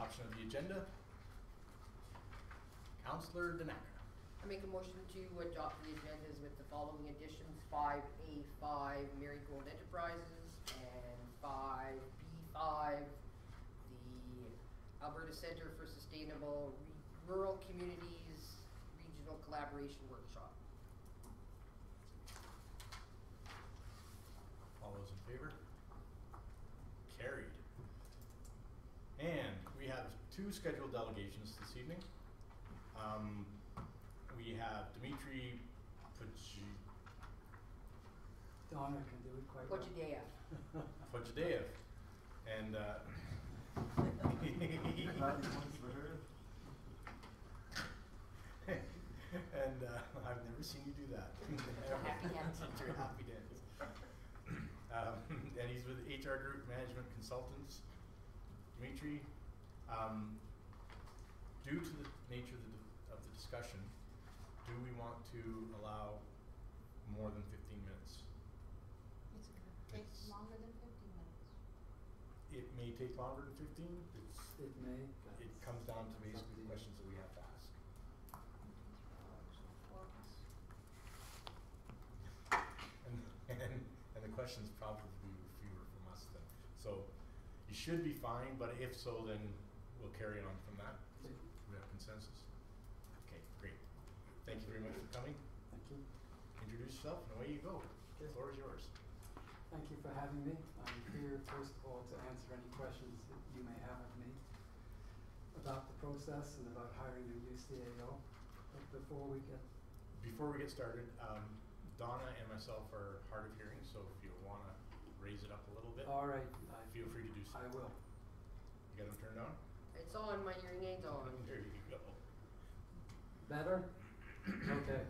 Adoption of the agenda. Councillor Dinac. I make a motion to adopt the agendas with the following additions: 5A5 Marigold Enterprises and 5B5 the Alberta Centre for Sustainable Rural Communities Regional Collaboration Workshop. All those in favor? Carried. And we have 2 scheduled delegations this evening. We have Dimitri Donna can do it quite well. Podjadev. And and I've never seen you do that. It's a happy dance. It's your happy dance. And he's with HR Group Management Consultants. Dimitri, due to the nature of the discussion, do we want to allow more than 15 minutes? It's going to take longer than 15 minutes. It may take longer than 15. It may. It comes down to basically the questions that we have to ask. And the questions probably will be fewer from us then. So you should be fine, but if so, then we'll carry on from that. Okay. We have consensus. Okay, great. Thank you very much for coming. Thank you. Introduce yourself and away you go. The floor is yours. Thank you for having me. I'm here, first of all, to answer any questions that you may have of me about the process and about hiring a new CAO. But Before we get started, Donna and myself are hard of hearing, so if you want to raise it up a little bit, all right, feel free to do so. I will. You got them turned on? It's on, my hearing aid's on. There you go. Better? Okay.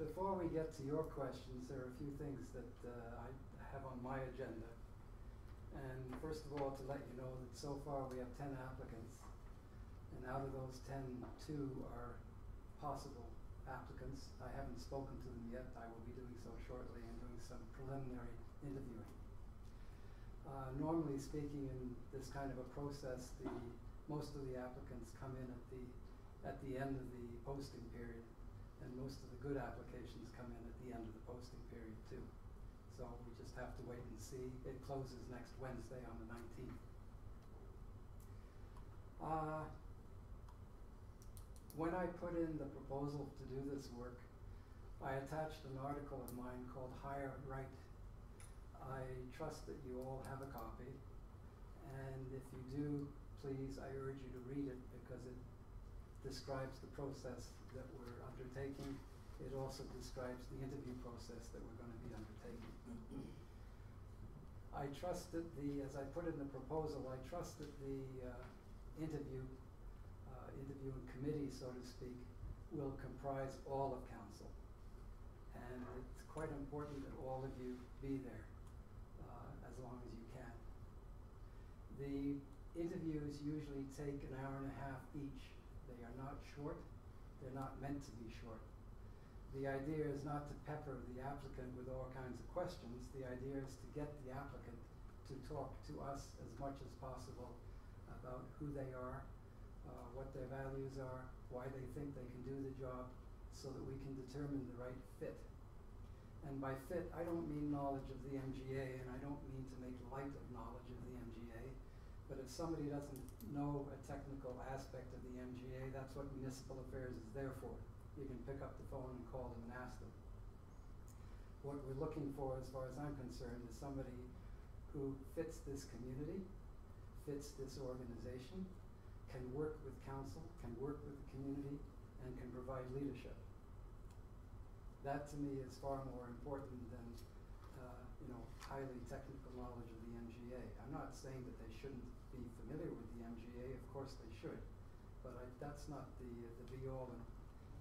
Before we get to your questions, there are a few things that I have on my agenda. And first of all, to let you know that so far we have 10 applicants. And out of those 10, 2 are possible applicants. I haven't spoken to them yet. I will be doing so shortly and doing some preliminary interviewing. Normally speaking, in this kind of a process, most of the applicants come in at the end of the posting period, and most of the good applications come in at the end of the posting period too. So we just have to wait and see. It closes next Wednesday on the 19th. When I put in the proposal to do this work, I attached an article of mine called Hire Right. I trust that you all have a copy, and if you do, please, I urge you to read it because it describes the process that we're undertaking. It also describes the interview process that we're going to be undertaking. I trust that as I put in the proposal, I trust that the interviewing committee, so to speak, will comprise all of council. And it's quite important that all of you be there as long as you can. The interviews usually take an hour and a half each. They are not short. They're not meant to be short. The idea is not to pepper the applicant with all kinds of questions. The idea is to get the applicant to talk to us as much as possible about who they are, what their values are, why they think they can do the job, so that we can determine the right fit. And by fit, I don't mean knowledge of the MGA, and I don't mean to make light of knowledge of the MGA, but if somebody doesn't know a technical aspect of the MGA, that's what municipal affairs is there for. You can pick up the phone and call them and ask them. What we're looking for, as far as I'm concerned, is somebody who fits this community, fits this organization, can work with council, can work with the community, and can provide leadership. That to me is far more important than highly technical knowledge of the MGA. I'm not saying that they shouldn't be familiar with the MGA. Of course they should, but that's not the be-all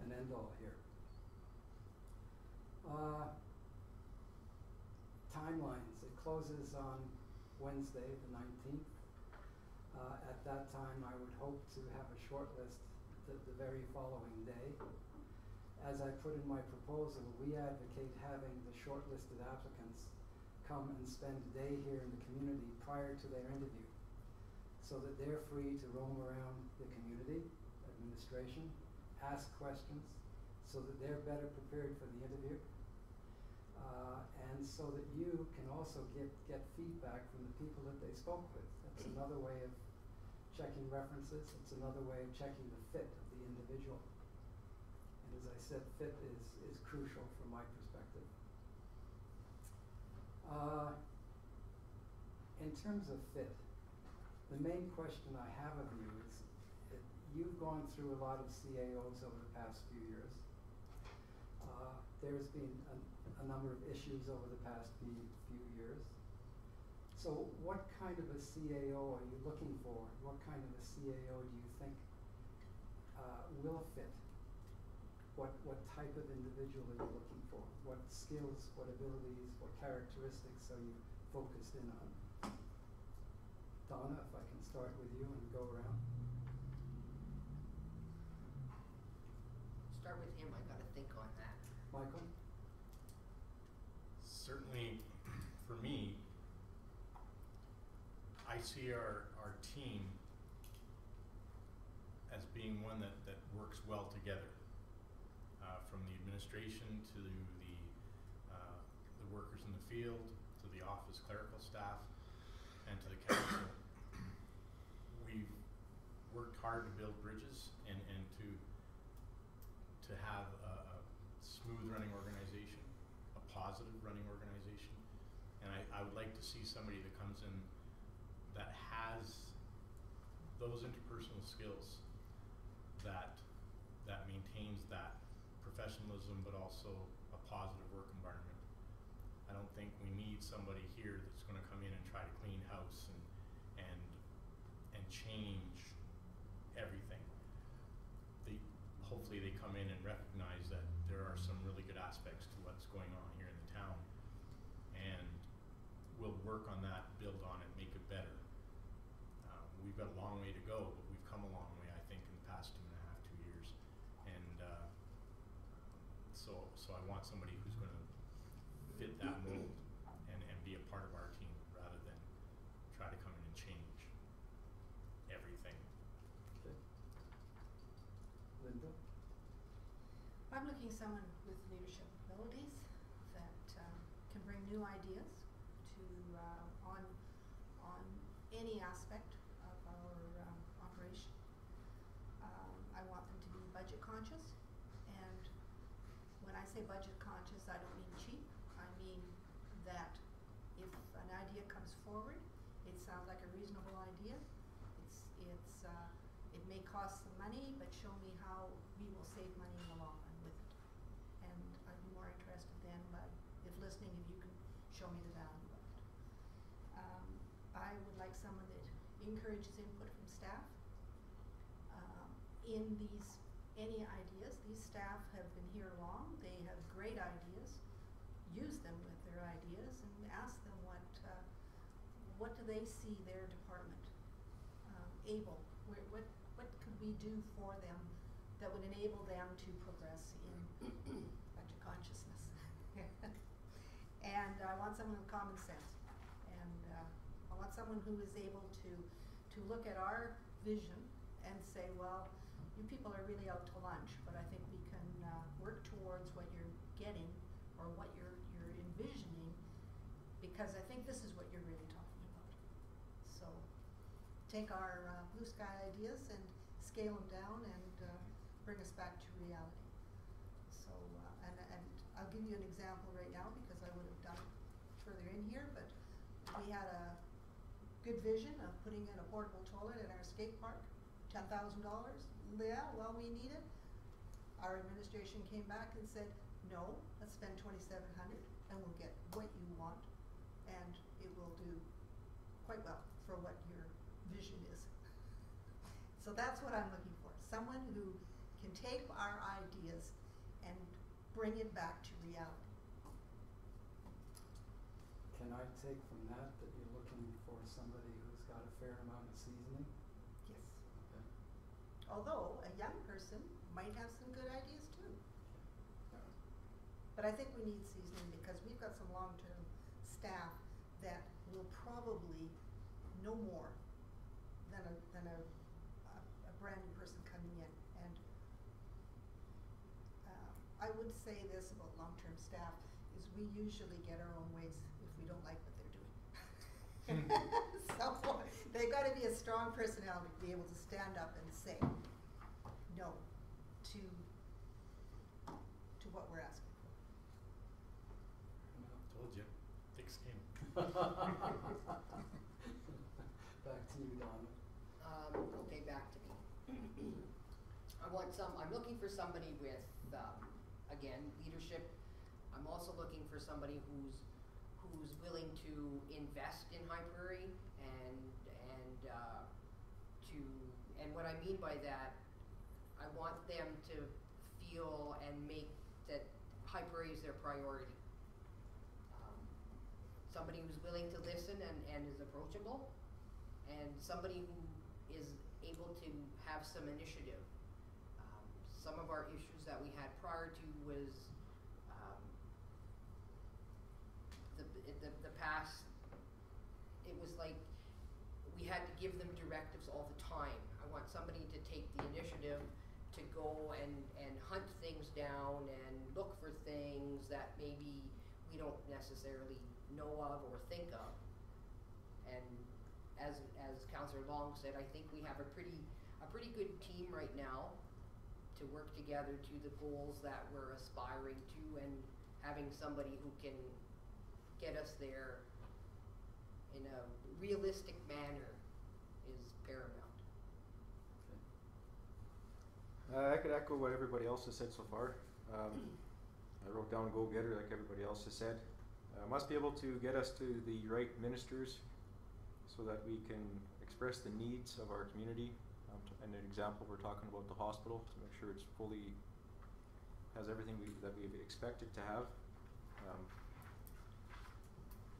and end-all here. Timelines. It closes on Wednesday, the 19th. At that time, I would hope to have a short list the very following day. As I put in my proposal, we advocate having the shortlisted applicants come and spend a day here in the community prior to their interview, so that they're free to roam around the community, administration, ask questions, so that they're better prepared for the interview. And so that you can also get feedback from the people that they spoke with. That's another way of checking references. It's another way of checking the fit of the individual. And as I said, fit is crucial from my perspective. In terms of fit, the main question I have of you is, you've gone through a lot of CAOs over the past few years. There's been a number of issues over the past few years. So what kind of a CAO are you looking for? What kind of a CAO do you think will fit? What type of individual are you looking for? What skills, what abilities, what characteristics are you focused in on? Donna, if I can start with you and go around. Start with him, I gotta think on that. Michael? Certainly, for me, I see our team as being one that works well together. From the administration to the workers in the field, to the office clerical staff, and to the council. We've worked hard to build bridges and to have a smooth running organization, a positive running organization. And I would like to see somebody that comes in that has those interpersonal skills, that maintains that professionalism, but also a positive work environment. I don't think we need somebody here that's going to come in and try to clean house and change everything. Hopefully they come in and recognize that there are some really good aspects to what's going on here in the town, and we'll work on that, build on it, make it better. We've got a long way to go, but we've come a long way, I think, in the past 2 years. And so I want somebody who's going to fit that mold and be a part of our team, rather than try to come in and change everything. Okay. Linda? I'm looking for someone with leadership abilities that can bring new ideas to on any aspect of our operation. I want them to be budget conscious, and when I say budget conscious, I don't mean cheap. I mean that if an idea comes forward, it sounds like a reasonable idea. It may cost some money, but show me how we will save money in the long run with it. And I'd be more interested then, if listening, if you can show me the value of it. I would like someone that encourages input from staff. In any ideas, these staff have been here long, they have great ideas. Use them with their ideas and ask them what do they see their department able, what could we do for them that would enable them to progress in budget consciousness. And I want someone with common sense, and I want someone who is able to look at our vision and say, well, you people are really out to lunch, but I think we can work towards what you're getting or what you're envisioning, because I think this is what you're really talking about. So take our blue sky ideas and scale them down and bring us back to reality. So and I'll give you an example right now, because I would have done it further in here, but we had a good vision of putting in a portable toilet in our skate park, $10,000. Yeah, well, we need it. Our administration came back and said, no, let's spend $2,700 and we'll get what you want, and it will do quite well for what your vision is. So that's what I'm looking for. Someone who can take our ideas and bring it back to reality. Can I take from that you're looking for somebody who's got a fair amount of seasoning? Yes. Okay. Although a young person might have some good ideas too. Yeah. But I think we need seasoning, because we've got some long-term staff that will probably know more than a a brand new person coming in. And I would say this about long-term staff, is we usually get our own ways if we don't like what they're doing. So they've got to be a strong personality to be able to stand up and say no to what we're asking for. Told you, thick skin. Back to you, Donna. Okay, back to me. I'm looking for somebody with, again, leadership. I'm also looking for somebody who's willing to invest in High Prairie and what I mean by that, I want them to feel and make that High Prairie is their priority. Somebody who's willing to listen and is approachable, and somebody who is able to have some initiative. Some of our issues that we had prior to was the past. It was like we had to give them directives all the time. I want somebody to take the initiative to go and hunt things down and look for things that maybe we don't necessarily know of or think of. And as Councillor Long said, I think we have a pretty good team right now to work together to the goals that we're aspiring to, and having somebody who can get us there in a realistic manner is paramount. I could echo what everybody else has said so far. I wrote down go-getter like everybody else has said. Must be able to get us to the right ministers so that we can express the needs of our community. And an example, we're talking about the hospital to make sure it's fully has everything that we've expected to have.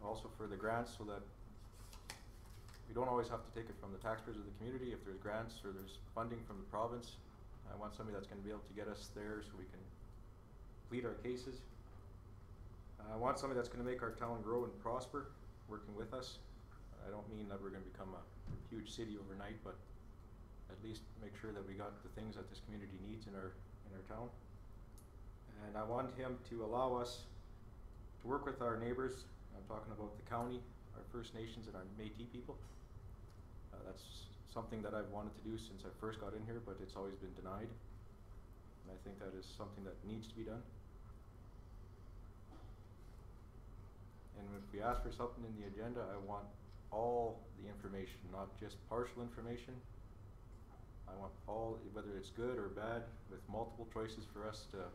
Also for the grants, so that we don't always have to take it from the taxpayers of the community. If there's grants or there's funding from the province, I want somebody that's going to be able to get us there so we can plead our cases. I want somebody that's going to make our town grow and prosper, working with us. I don't mean that we're going to become a huge city overnight, but at least make sure that we got the things that this community needs in our town. And I want him to allow us to work with our neighbors. I'm talking about the county, our First Nations, and our Métis people. That's something that I've wanted to do since I first got in here, but it's always been denied. And I think that is something that needs to be done. And if we ask for something in the agenda, I want all the information, not just partial information. I want all, whether it's good or bad, with multiple choices for us to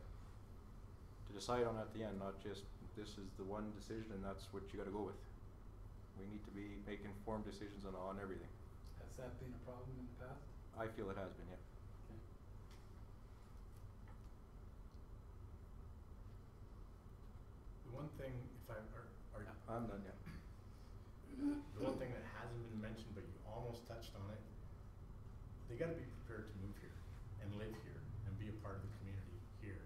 decide on at the end, not just this is the one decision and that's what you got to go with. We need to be making informed decisions on everything. Has that been a problem in the past? I feel it has been, yeah. Okay. The one thing, if I, I'm done, yeah. the one thing that hasn't been mentioned, but you almost touched on it, they gotta be prepared to move here and live here and be a part of the community here.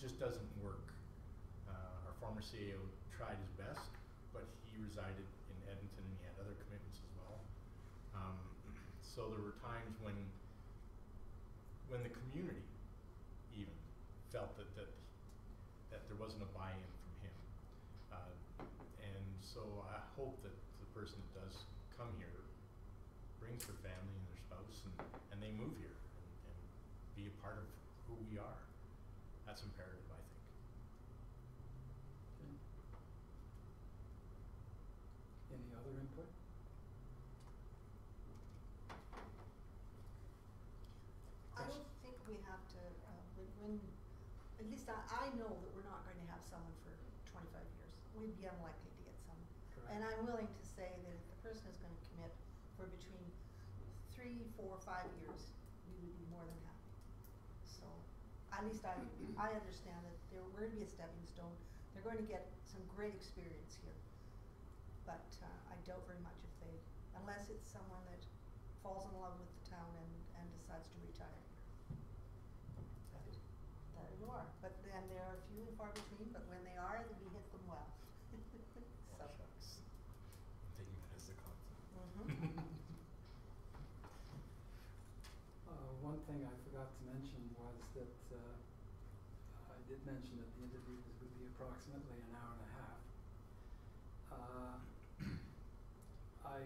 Just doesn't work. Our former CAO tried his best, but he resided in Edmonton and he had other commitments as well. So there were times when the community even felt that there wasn't a buy-in from him. And so I hope that the person that does come here brings their family and their spouse and they move here and be a part of who we are. That's imperative, I think. Okay. Any other input? I don't think we have to, when at least I know that we're not going to have someone for 25 years. We'd be unlikely to get someone. Correct. And I'm willing to say that if the person is going to commit for between 3, 4, 5 years, we would be more than happy. So at least I understand that we're going to be a stepping stone. They're going to get some great experience here. But I doubt very much if they, unless it's someone that falls in love with the town and decides to retire here. There you are. But then there are few and far between, but when they are, we hit them well. So. Shucks. I'm taking that as a One thing I forgot to mention was that I did mention that the interviews would be approximately an hour and a half. I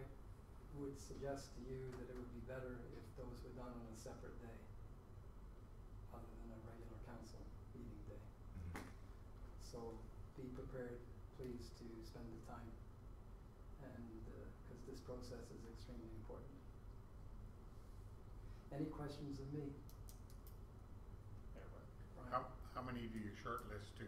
would suggest to you that it would be better if those were done on a separate day, other than a regular council meeting day. So be prepared, please, to spend the time, and because this process is extremely important. Any questions of me? Brian? How many do you shortlist to?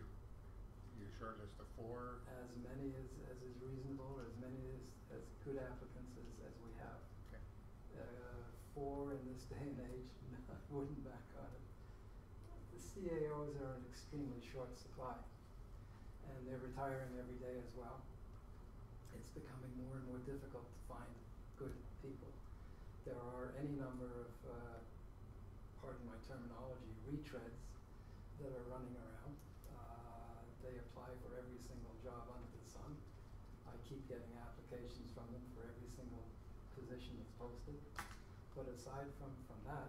You shortlist to 4? As many as is reasonable, as many as good applicants as we have. Okay. 4 in this day and age, I wouldn't back on it. The CAOs are an extremely short supply, and they're retiring every day as well. It's becoming more and more difficult to find good people. There are any number of, pardon my terminology, retreads that are running around. They apply for every single job under the sun. I keep getting applications from them for every single position that's posted. But aside from that,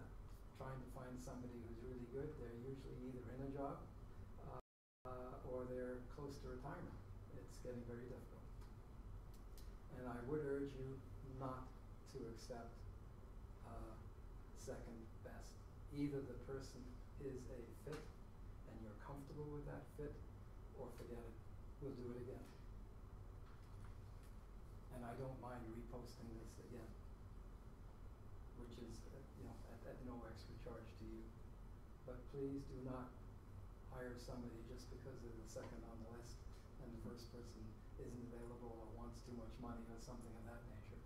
trying to find somebody who's really good, they're usually either in a job or they're close to retirement. It's getting very difficult. And I would urge you not to accept second best. Either the person is a fit and you're comfortable with that fit, or forget it. We'll do it again. And I don't mind reposting this again, which is at no extra charge to you. But please do not hire somebody just because they're the second on the list and the first person isn't available or wants too much money or something of that nature.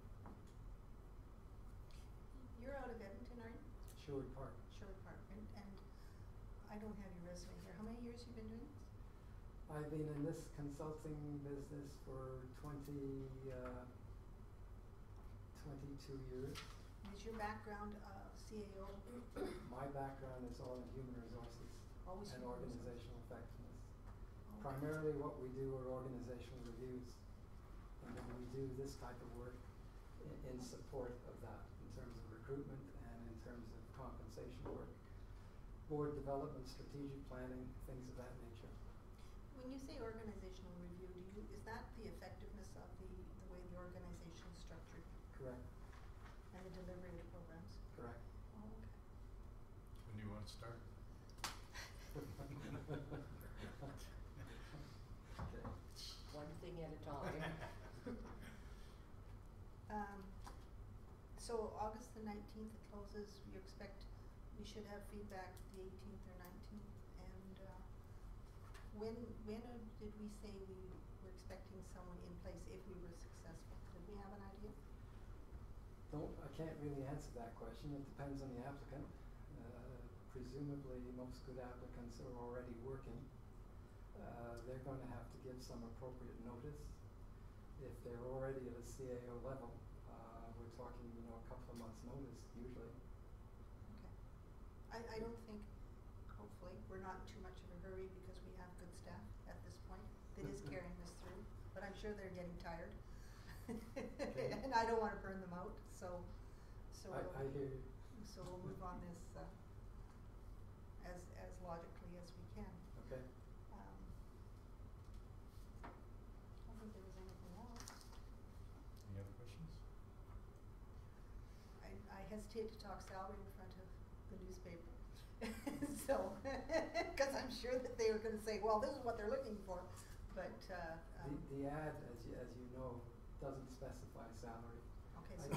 You're out of Edmonton, are you? Sherwood Park. Sherwood Park, and I don't have your resume here. How many years you been doing this? I've been in this consulting business for 22 years. Is your background CAO? My background is all in human resources Always and human resources. organizational effectiveness. Okay. Primarily what we do are organizational reviews, and then we do this type of work in support of that, in terms of recruitment and in terms of compensation work, board development, strategic planning, things of that nature. When you say organizational review, is that the effectiveness of the way the organization is structured Correct. and the delivery of the programs? Correct. Oh, okay. When do you want to start? Okay. One thing at a time. So August the 19th it closes. You expect we should have feedback the 18th or 19th, and when did we say we were expecting someone in place if we were successful? Did we have an idea? I can't really answer that question. It depends on the applicant. Presumably most good applicants are already working. They're going to have to give some appropriate notice. If they're already at a CAO level, we're talking, a couple of months' notice usually. Okay. I don't think, hopefully, we're not in too much of a hurry because we have good staff at this point that is carrying us through, but I'm sure they're getting tired. Okay. And I don't want to burn them out, so I hear you. So we'll move on this as logically as we can. Okay. I don't think there was anything else. Any other questions? I hesitate to talk salary in front of the newspaper. So, because I'm sure that they were going to say, well, this is what they're looking for, but The ad, as you know, doesn't specify salary. okay, I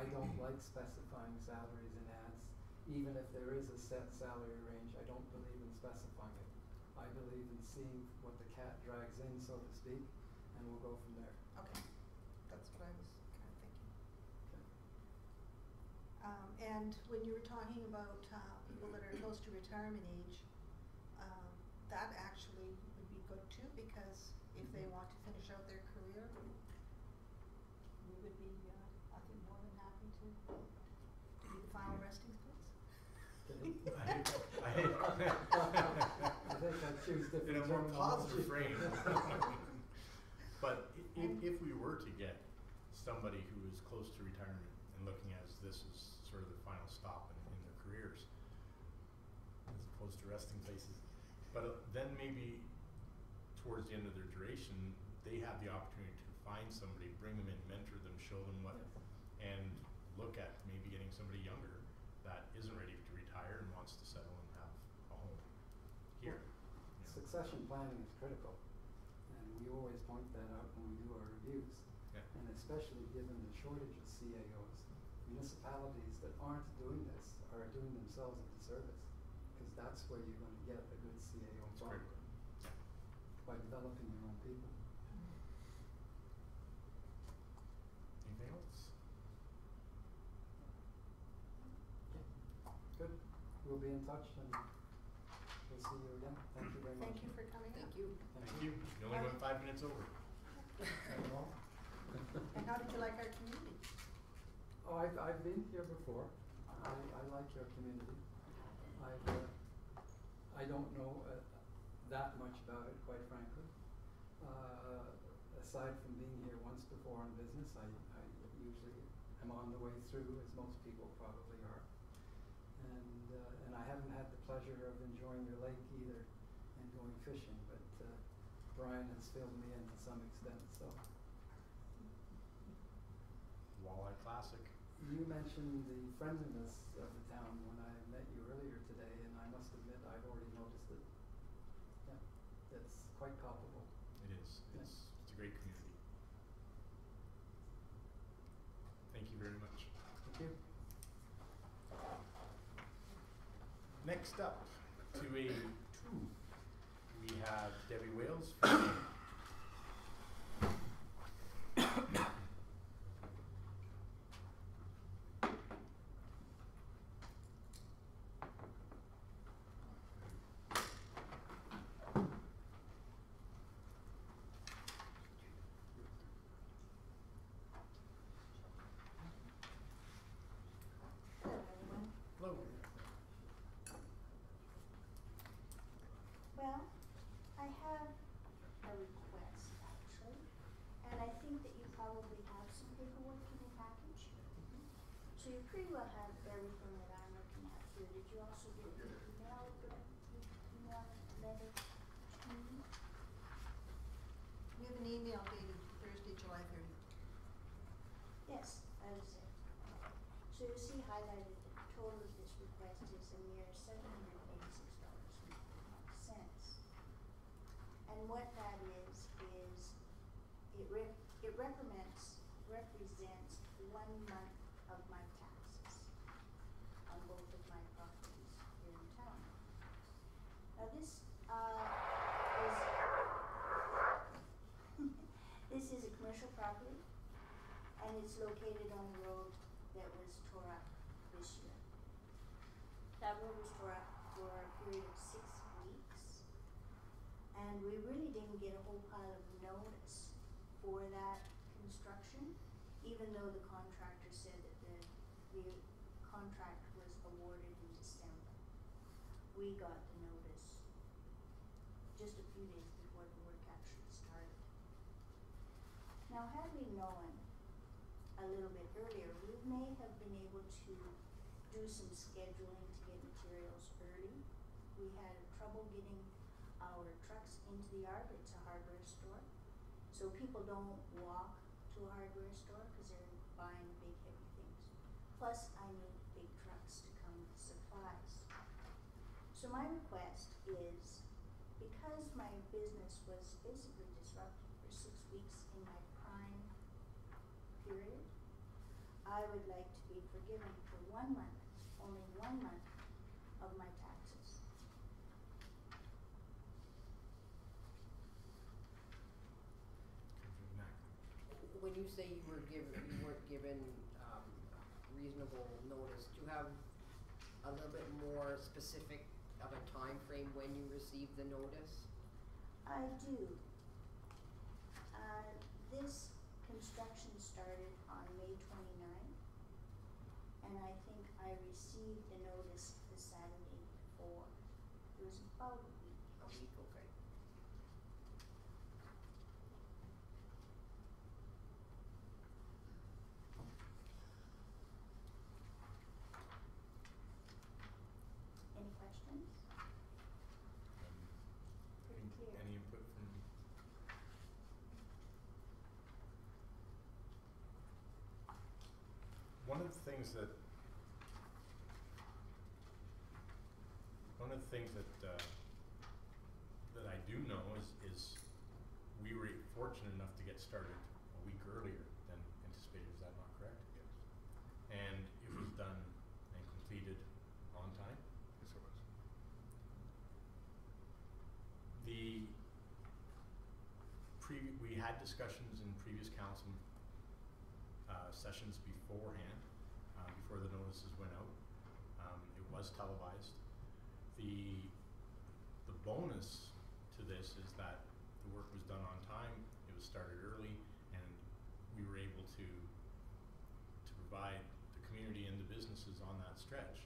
so don't like specifying salaries in ads. Even if there is a set salary range, I don't believe in specifying it. I believe in seeing what the cat drags in, so to speak, and we'll go from there. okay, that's what I was kind of thinking. Okay. And when you were talking about people that are close to retirement age, that actually would be good too, because if they want to finish out their career, we would be, I think, more than happy to be the final resting place. Okay. I I think I choose different in a more terminology. positive frame. But if we were to get somebody who is close to retirement and looking as this is sort of the final stop in their careers, as opposed to resting places. But then maybe towards the end of their duration, they have the opportunity to find somebody, bring them in, mentor them, show them what, and look at maybe getting somebody younger that isn't ready to retire and wants to settle and have a home here. you know. Succession planning is critical, and we always point that out when we do our reviews. Yeah. And especially given the shortage of CAOs, municipalities that aren't doing this are doing themselves a disservice, because that's where you're going to get a good CAO That's from, great. by developing your own people. Anything else? Good. We'll be in touch, and we'll see you again. Thank you very much. Thank you for coming Thank up. you. Thank you. You only went 5 minutes over. And how did you like our community? Oh, I've been here before. I like your community. I don't know that much about it, quite frankly. Aside from being here once before on business, I usually am on the way through, as most people probably are. And I haven't had the pleasure of enjoying your lake either and going fishing, but Brian has filled me in to some extent, so. Walleye Classic. You mentioned the friendliness of the town when I met you earlier today, and I must admit I've already noticed it. Yeah, it's quite palpable. It is. Yeah. It's a great community. Thank you very much. Thank you. Next up, to A2, we have Debbie Wales from Hello, everyone. Hello. Well, I have a request, actually, and I think that you probably have some paperwork in your package. So you pretty well have everything that I'm looking at here. Did you also get the email letter to me? We have an email dated Thursday, July 30th. Yes, that is it. So you see highlighted, the total of this request is a mere $786.51. And what that is it represents 1 month of my taxes on both of my properties here in town. Now this this is a commercial property, and it's located on a road that was tore up this year. That road was tore up for a period of 6 weeks, and we really didn't get a whole pile of notice for that construction, even though the contractor said that the contract was awarded in December. We got the notice just a few days before the work actually started. Now, had we known a little bit earlier, we may have been able to do some scheduling to get materials early. We had trouble getting our trucks into the yard. It's a hardware store. So people don't walk to a hardware store because they're buying big heavy things. Plus, I need big trucks to come with supplies. So my request is, because my business was basically disrupted for 6 weeks in my prime period, I would like to be forgiven for 1 month, only 1 month of my taxes. When you say you weren't given reasonable notice, do you have a little bit more specific of a time frame when you received the notice? I do. This construction started on May 29th, and I think I received the notice the Saturday before. It was about a week. A week, okay. one of the things that that I do know is we were fortunate enough to get started a week earlier than anticipated. Is that not correct? Yes. And it was done and completed on time. Yes, it was. We had discussions in previous council sessions beforehand, before the notices went out. It was televised. The bonus to this is that the work was done on time, it was started early, and we were able to provide the community and the businesses on that stretch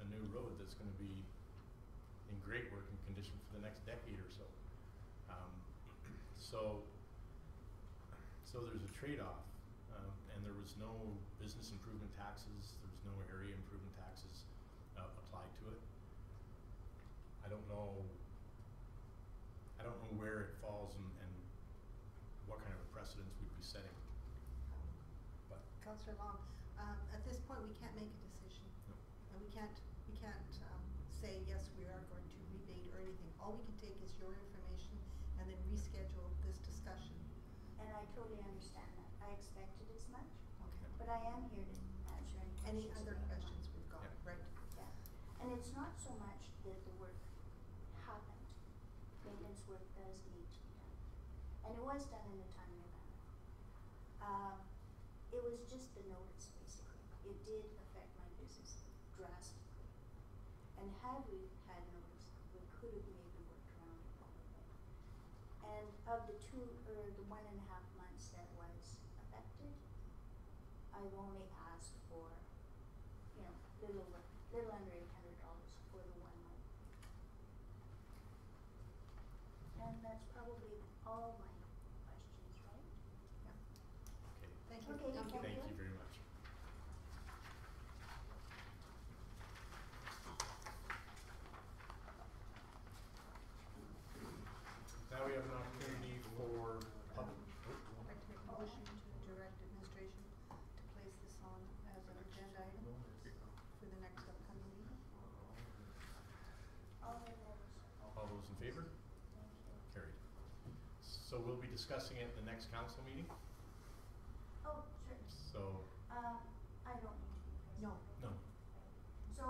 a new road that's gonna be in great working condition for the next decade or so. So there's a trade-off, and there was no business improvement taxes, there was no area improvement taxes applied to it. I don't know where it falls and what kind of a precedence we'd be setting, but. Councillor Long, at this point, we can't make a decision. No. And we can't say, yes, we are going to rebate or anything. All we can take is your information and then reschedule this discussion. And I totally understand that. I expected as much, Okay. but I am here to answer any questions. Any other you may have. questions we've got, Yeah. right? Yeah, and it's not so much that the work happened. Maintenance work does need to be done. And it was done in a timely manner. It was just the notice, basically. It did affect my business drastically. And had we had notice, we could have maybe worked around it a little bit. And of the 1.5 months that was affected, I've only asked for, little under $800 for the 1 month. And that's probably all my questions, right? Okay. Thank you. Okay, thank Thank you. you very much. Now we have an opportunity for public. I'd like to make a motion to direct administration to place this on as an agenda item for the next upcoming meeting. All my notes. All those in favor? Thank you. Carried. So we'll be discussing it at the next council meeting, Oh, sure. so, I don't need to be present. No. no, So,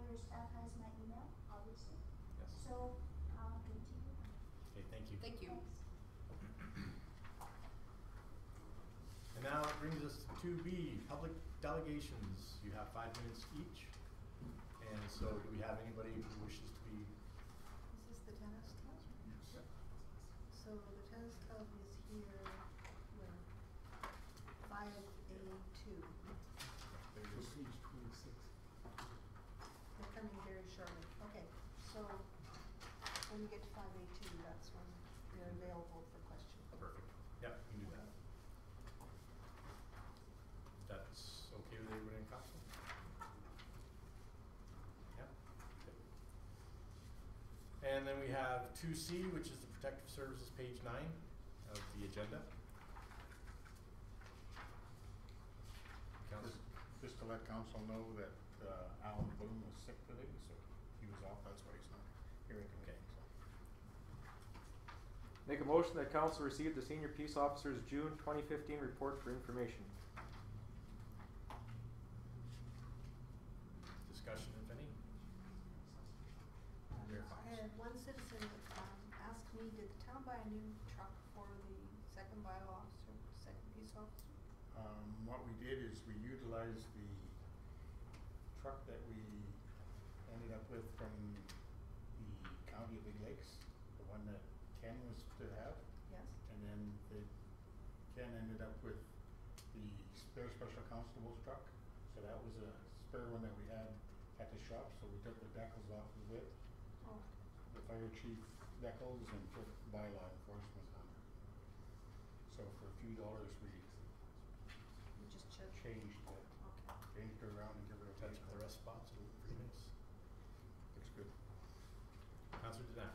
your staff has my email, obviously. yes. So, I'll continue. Okay, thank you. Thank you. Thanks. And now it brings us to 2B, public delegations. You have 5 minutes each. And so do we have anybody who wishes to be? Is this the tennis club? Yep. So the tennis club is here, where? 5A2. They're coming very shortly. Okay, so when we get to 5A2, that's when they're available for question. Perfect. Yep, we can do that. That's okay with everybody in council? Yep. Okay. And then we have 2C, which is the protective services, page 9 of the agenda. Council. Just to let council know that Alan Bloom was sick today, so he was off, that's why he's not here at the Okay. meeting, so. Make a motion that council receive the senior peace officer's June 2015 report for information. Discussion, if any? Mayor Fox. I had one citizen ask me, did the town buy a new truck for the second bylaw officer, second peace officer? What we did is we utilized the truck that we ended up with from the county of Big Lakes, the one that Ken was to have. Yes? And then Ken ended up with the spare special constable's truck. So that was a spare one that we had at the shop, so we took the decals off of it, Oh, the fire chief decals, and put bylaw enforcement on it. So for a few dollars, we you just checked. changed it, Okay. changed it around and give it a Touch touch. the rest spots, it'll look pretty nice. Looks good. Councilor Dinac.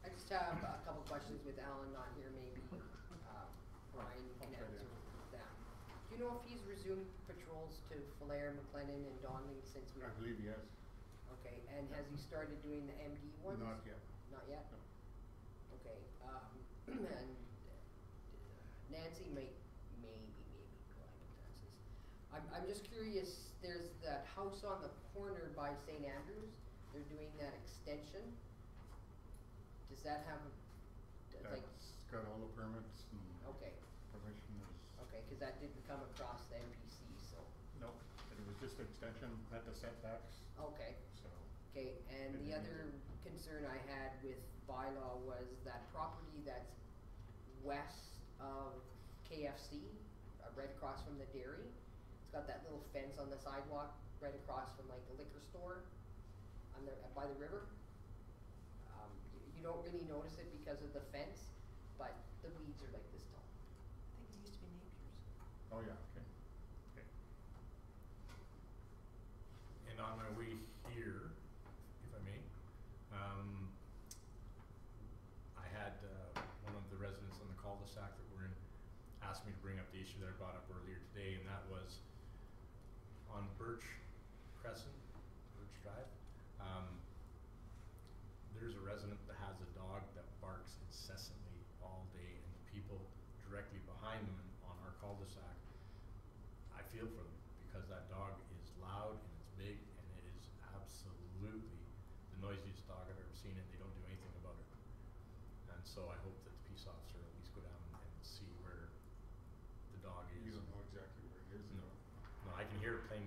I just have a couple questions with Alan not here, maybe, Brian can I'll try to answer answer. them. Do you know if he's resumed patrols to Falare, McLennan, and Donley since we? I believe yes. Okay, and has he started doing the MD ones? Not yet. Not yet? No. Okay, and Nancy maybe Brian Nancy's. I'm just curious, there's that house on the corner by St. Andrews, they're doing that extension. Does that have, like, That's got all the permits and okay, permission is, okay, cause that didn't come across the MPC, so, nope, it was just an extension, met the setbacks, okay. so. Okay, and the other concern I had with bylaw was that property that's west of KFC, right across from the dairy. It's got that little fence on the sidewalk right across from like the liquor store on the, by the river. You don't really notice it because of the fence, but the weeds are like this tall. I think it used to be Nature's. Oh, yeah, okay, okay. And on my way here, if I may, I had one of the residents on the cul-de-sac that we're in asked me to bring up the issue that I brought up earlier today, and that was on Birch Crescent, Birch Drive. There's a resident that has a dog that barks incessantly all day, and the people directly behind them on our cul-de-sac, I feel for them because that dog is loud and it's big and it is absolutely the noisiest dog I've ever seen, and they don't do anything about it. And so I hope that the peace officer at least go down and see where the dog is. You don't know exactly where it is, No, no, I can hear it playing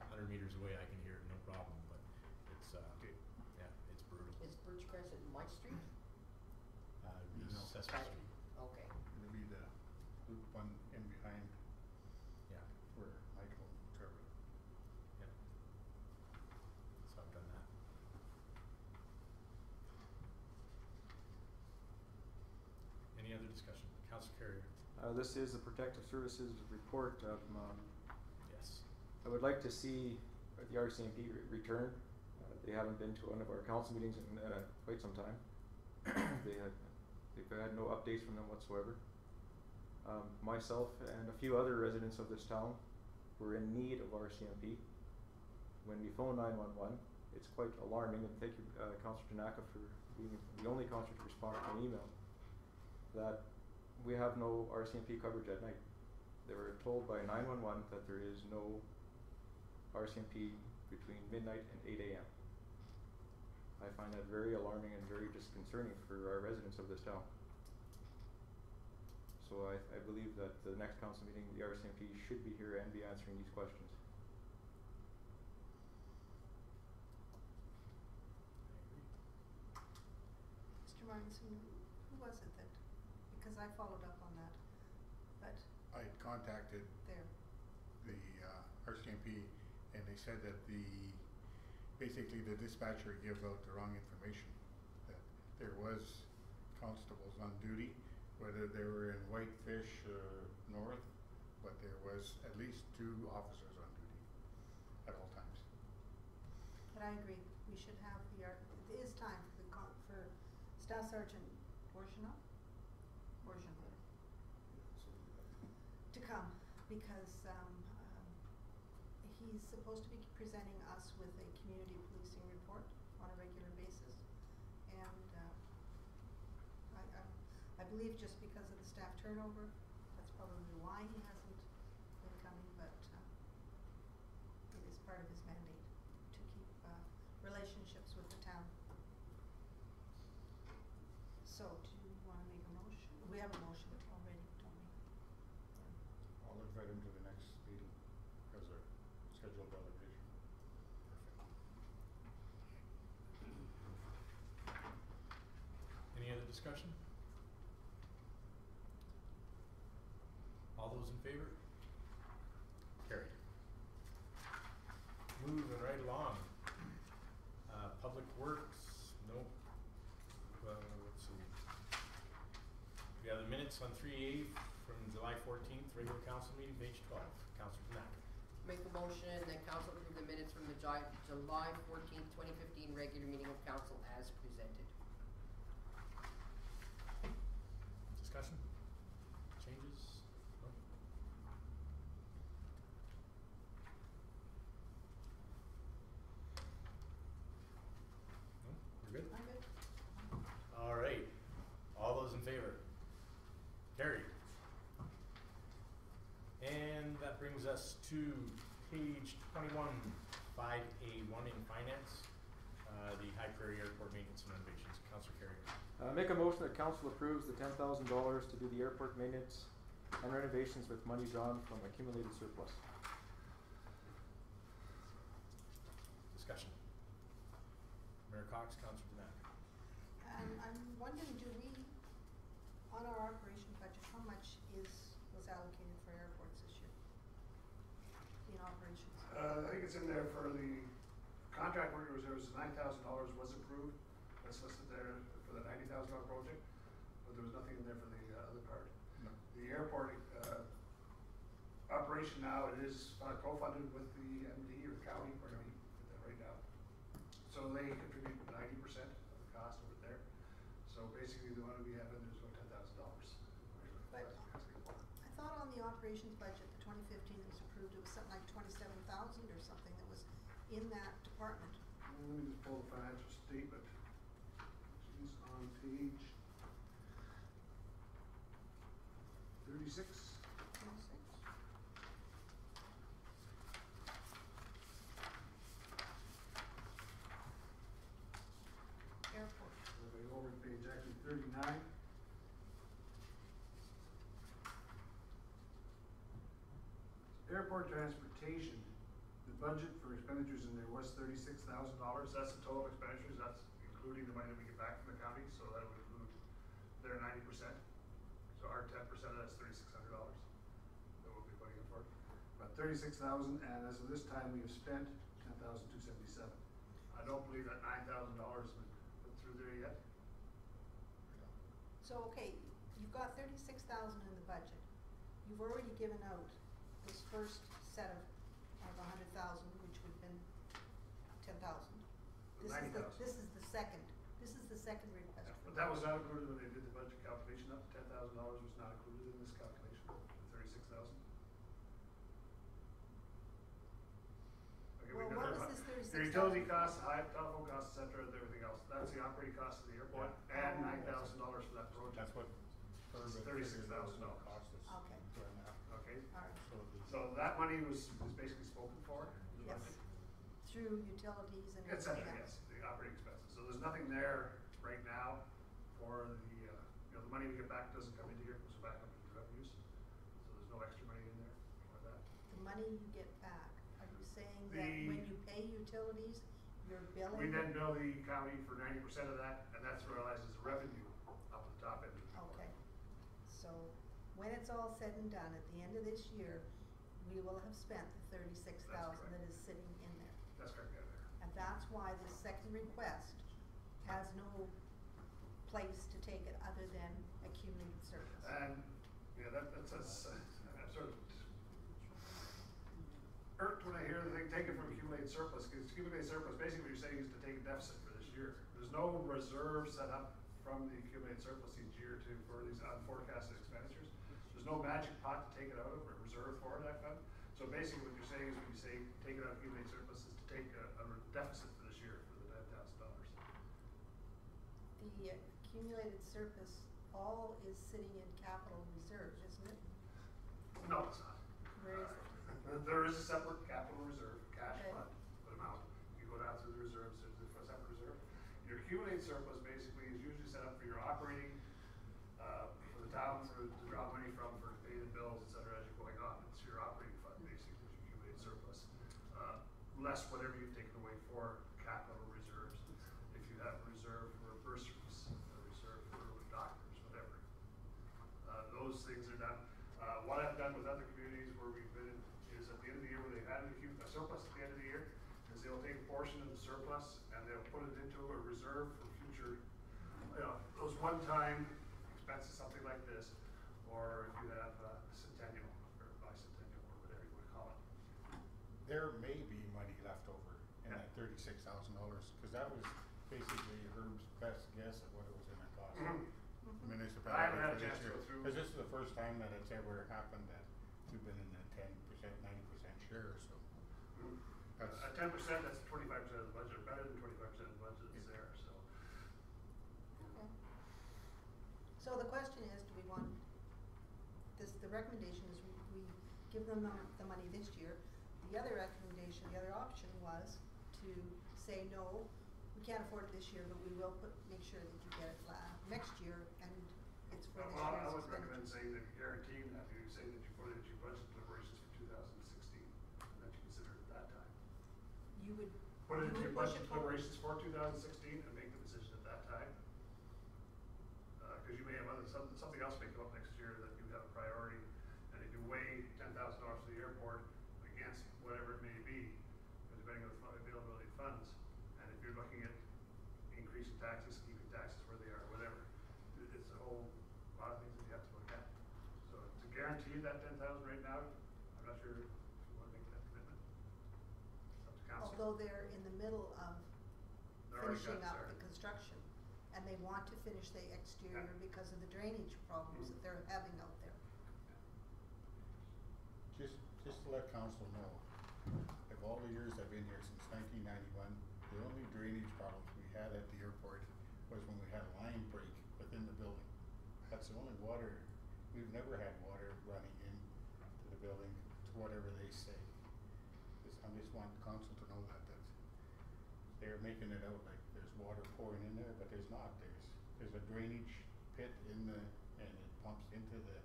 100 meters away. I can hear it, no problem. But it's Okay. yeah, it's brutal. Is Birch Crescent my street? No. Sesame Right. Street. Okay, It'll be the loop one in behind Yeah, where Michael and Trevor. yeah. So I've done that. Any other discussion, Councilor Carrier? This is the Protective Services report. Yes. I would like to see the RCMP return. They haven't been to one of our council meetings in quite some time. They've had no updates from them whatsoever. Myself and a few other residents of this town were in need of RCMP. When we phone 911, it's quite alarming, and thank you, Councillor Tanaka, for being the only councillor to respond to an email, that we have no RCMP coverage at night. They were told by 911 that there is no RCMP between midnight and 8 a.m. I find that very alarming and very disconcerting for our residents of this town. So I believe that the next council meeting, the RCMP should be here and be answering these questions. Mr. Martinson, who was it that, because I followed up on that, but I had contacted there, the RCMP, and they said that basically the dispatcher gave out the wrong information, that there was constables on duty, whether they were in Whitefish North, but there was at least 2 officers on duty at all times. but I agree, we should have it is time for Staff Sergeant Bourgeois to come, because he's supposed to be presenting us with a community policing report on a regular basis, and I believe just because of the staff turnover, that's probably why he hasn't been coming, but it is part of his mandate to keep relationships with the town. So, do you wanna make a motion? We have a motion already, don't we? I'll invite him to the next meeting as a scheduled delegation. Any other discussion? All those in favor? Carried. Moving right along. Public Works, nope. Let's see. We have the minutes on 3A from July 14th, regular council meeting, page 12. Councilor Tanaka. make a motion that council approve the minutes from the July 14th, 2015 regular meeting of council as presented. Discussion? Changes? No? favor? Carried. And that brings us to page 21, 5A1 in finance, the High Prairie Airport maintenance and renovations. Councillor Carey. Make a motion that council approves the $10,000 to do the airport maintenance and renovations with money drawn from accumulated surplus. Discussion. Mayor Cox, Councillor Bernard. I'm wondering, do we, on our operation budget, how much was allocated for airports this year? In operations? I think it's in there for the contract worker reserves, $9,000 was approved. That's listed there for the $90,000 project, but there was nothing in there for the other part. No. The airport operation now, it is co-funded with the MD or the county, whatever you put that right now. So they contribute 90% of the cost over there. So basically the money we have in there is about $10,000. But I thought on the operations budget, the 2015 that was approved, it was something like 27,000 or something that was in that department. Let me just pull the financial statement, which is on page 36. 26. Airport. If I go over to page actually 39. Airport transportation, the budget for expenditures in there was $36,000. That's the total expenditures, that's including the money that we get back from the county, so that would include their 90%. So our 10% of that's $3,600 that we'll be putting in for it. But 36,000, and as of this time, we have spent 10,277. I don't believe that $9,000 has been put through there yet. So, okay, you've got 36,000 in the budget. You've already given out this first set of 100,000, which would have been 10,000. This is the second request. But that was not included when they did the budget calculation. Up to $10,000 was not included in this calculation, the 36,000. Okay, Well, we what got was this the 36,000? utility costs, high telephone costs, et cetera, and everything else. That's the operating costs of the airport, and $9,000 for that project. That's what It's Urban $36,000 cost us. Okay. Doing that. Okay, All right, so that money is basically spoken for. yes. Through utilities and Et cetera, everything else. yes, the operating expenses. So there's nothing there right now for the, the money we get back doesn't come into here, it goes back up into revenues. So there's no extra money in there for that. The money you get back, are you saying that The- when you pay utilities, you're billing? We then bill the county for 90% of that, and that's realized as revenue up at the top end of the report. Okay, so when it's all said and done, at the end of this year, we will have spent the 36,000 correct. that is sitting in there. That's correct, yeah, there. And that's why this second request has no place to take it other than accumulated surplus. And, yeah, that's, I'm sort of irked when I hear the thing, take it from accumulated surplus, because accumulated surplus, basically what you're saying is to take a deficit for this year. There's no reserve set up from the accumulated surplus each year for these unforecasted expenditures. There's no magic pot to take it out of or reserve for that fund. So basically what you're saying is when you say take it out of accumulated surplus is to take a deficit for this year for the $10,000. The accumulated surplus all is sitting in capital reserve, isn't it? No, it's not. Where is it? There is a separate capital reserve, cash Okay. fund, but amount. You go down through the reserves, there's a separate reserve. Your accumulated surplus basically is usually set up for your operating, for the town, to draw money from, for paying the bills, et cetera, as you're going on. It's your operating fund, basically, is your accumulated surplus. Less whatever you've taken away for capital reserves. If you have a reserve for bursaries, a reserve for doctors, whatever. Those things are done. What I've done with other communities where we've been is at the end of the year, where they've had a surplus at the end of the year, is they'll take a portion of the surplus and they'll put it into a reserve for future, those one-time expenses, something like this, or if you have centennial or bicentennial or whatever you want to call it. There may be money left over in Yeah. that $36,000, because that was basically Herb's best guess at what it was gonna cost. Mhm. The municipality I haven't had a for this chance to year. go through. Cause this is the first time that it's ever happened that we've been in a 10%, 90% share, so. That's, 10%, that's 25% of the budget, better than 25% of the budget is there, so. Okay. So the question the recommendation is we give them the money this year. The other recommendation, the other option was to say, no, we can't afford it this year, but we will make sure that you get it next year, and it's for this Well, I year's would recommend expenditure. saying that, guaranteeing that, you say that you put it into your budget deliberations for 2016, and that you consider it at that time. You would, Put it you into your would push budget it forward. deliberations for 2016 and make the decision at that time. Cause you may have something else may come up next year that you have a priority, and if you weigh $10,000 for the airport against whatever it may be, depending on the availability of funds, and if you're looking at increasing taxes, keeping taxes where they are, whatever, it's a whole lot of things that you have to look at. So to guarantee that 10,000 right now, I'm not sure if you wanna make that commitment. It's up to council. Although they're in the middle of They're already finishing got up the started. construction, and they want to finish the exterior Yeah. because of the drainage problems that they're having out there. Just to let council know, of all the years I've been here since 1991, the only drainage problems we had at the airport was when we had a line break within the building. That's the only water, we've never had water running into the building to whatever they say. I just want council to know that they're making it out like there's water pouring in there, but there's not. There's a drainage pit and it pumps into the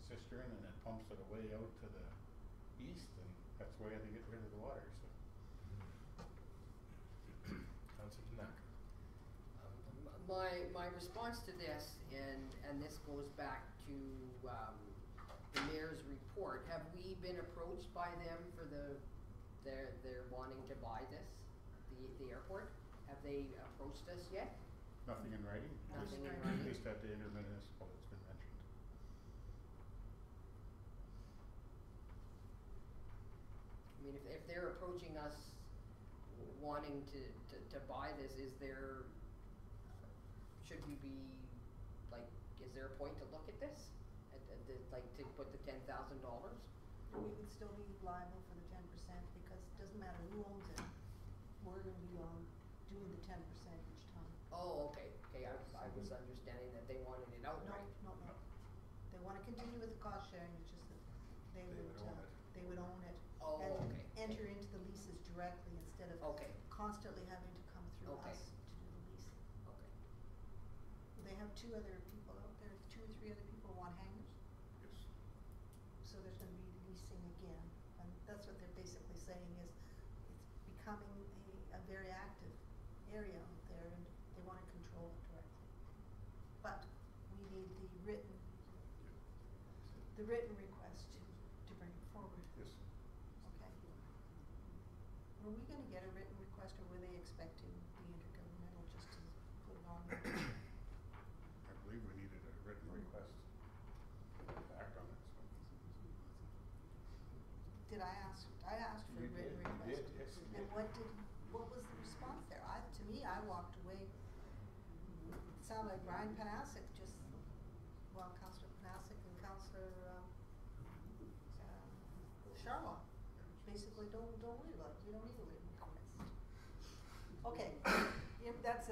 cistern, and it pumps it away out to the east, and that's where they get rid of the water, so. Councilor Tanaka. My response to this, and this goes back to, the mayor's report, have we been approached by them for they're wanting to buy this, the airport? Have they approached us yet? Nothing in writing? Nothing in Just- writing. Just at the intermunicipal, it's been mentioned. I mean, if they're approaching us wanting to buy this, is there, should we be, like, is there a point to look at this? Like, to put the $10,000? We would still be liable for the 10% because it doesn't matter who owns it. We're gonna be doing the 10% each time. Oh, okay, I was understanding that they wanted it outright. No. They wanna continue with the cost sharing, it's just that they They would, would own it. they would own it. Oh, and okay. enter into the leases directly instead of Okay. constantly having to come through Okay. us to do the leasing. Okay. They have two other people out there, 2 or 3 other people want hangars, Yes. so there's gonna be leasing again. And that's what they're basically saying is it's becoming a very active area out there and they wanna control it directly. But we need the written request to bring it forward. Yes. Okay. Were we gonna get a written request, or were they expecting the intergovernmental just to put it on there? I believe we needed a written request to act on it, so. Did I ask for a You written did, request? you did, yes, you And did. what was the response there? To me, I walked away, it sounded like Brian Panasic just, well, Councillor Panasic and Councillor, Charlotte, basically don't worry about it, we don't need a written request. Okay, that's.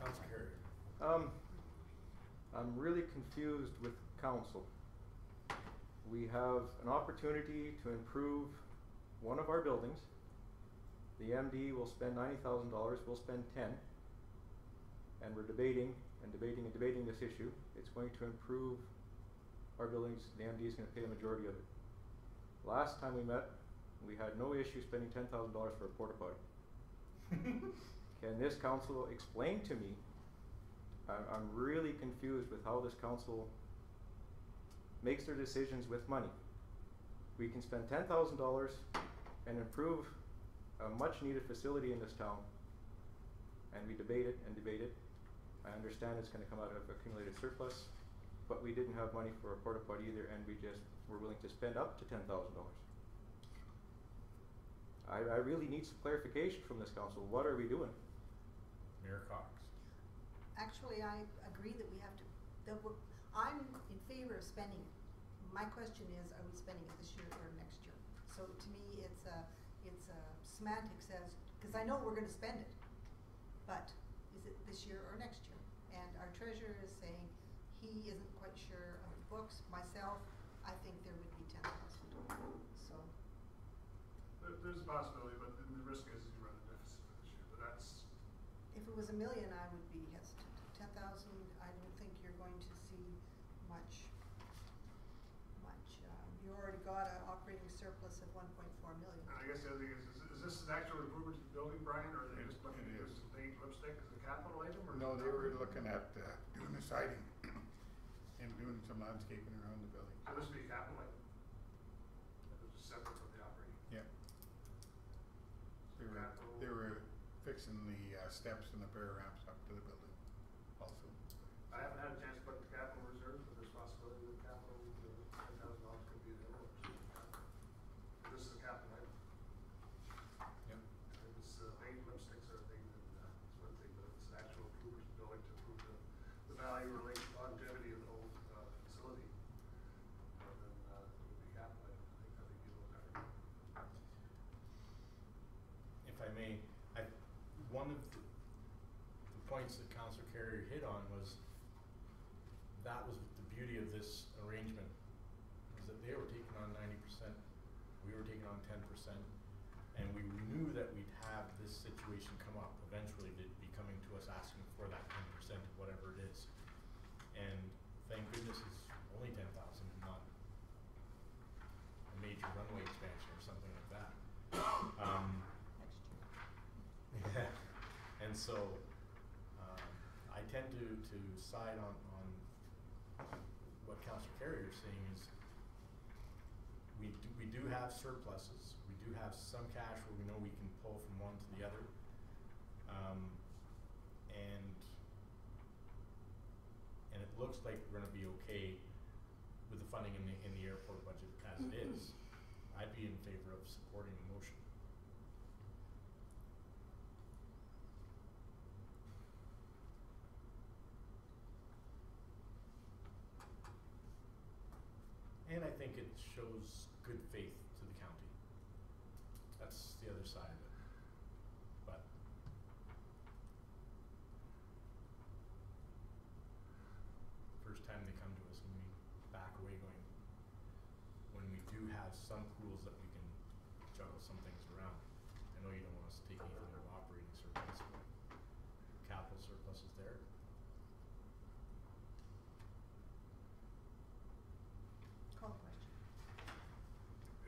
Councilor Carrier. I'm really confused with council. We have an opportunity to improve one of our buildings. The MD will spend $90,000, we'll spend 10. And we're debating this issue. It's going to improve our buildings, the MD is gonna pay a majority of it. Last time we met, we had no issue spending $10,000 for a porta potty. Can this council explain to me, I'm really confused with how this council makes their decisions with money. We can spend $10,000 and improve a much needed facility in this town, and we debate it and debate it. I understand it's gonna come out of accumulated surplus, but we didn't have money for a porta potty either, and we just were willing to spend up to $10,000. I really need some clarification from this council. What are we doing? Mayor Cox. Actually, I agree that we have to, I'm in favor of spending it. My question is, are we spending it this year or next year? So to me, it's semantics as, cause I know we're gonna spend it, but is it this year or next year? And our treasurer is saying he isn't quite sure of the books. Myself, I think there would be 10,000. So, There's a possibility, but the risk is you run a deficit for this year, but that's, if it was $1 million, I would be hesitant. 10,000, I don't think you're going to see much. You already got an operating surplus of 1.4 million. and I guess the other thing is this an actual improvement to the building, Brian, or are they just looking It at is. this paint lipstick as a capital item, or? No, they were looking at doing the siding and doing some landscaping around the building. So this would be a capital item? It was just separate from the operating? Yeah. Capital. They were fixing the steps and the bare ramps up to the building also. I haven't had a chance to look at the capital reserves, but there's possibility that capital, $10,000 could be available. This is a capital item. Yep. If it's paint lipsticks or a thing, then it's one thing, but if it's an actual improvement to building to improve the value or longevity of the whole facility, then it would be capital item. I think that'd be a little different. If I may, one of the points that Councillor Carrier hit on was that was the beauty of this arrangement, is that they were taking on 90%, we were taking on 10%, and we knew that we'd have this situation come up. Eventually, they'd be coming to us asking for that 10% of whatever it is. And thank goodness it's only 10,000 and not a major runway expansion or something like that. Next year. And so, I tend to side on what Councillor Carrier is saying is we do have surpluses, we do have some cash where we know we can pull from one to the other. And it looks like we're gonna be okay with the funding in the airport budget as it is. I'd be in favor of supporting the motion. And I think it shows good faith to the county. That's the other side of it. But first time they come to us and we back away going, when we do have some pools that we can juggle some things around. I know you don't want us to take anything out of operating surplus, but capital surplus is there. Call the question.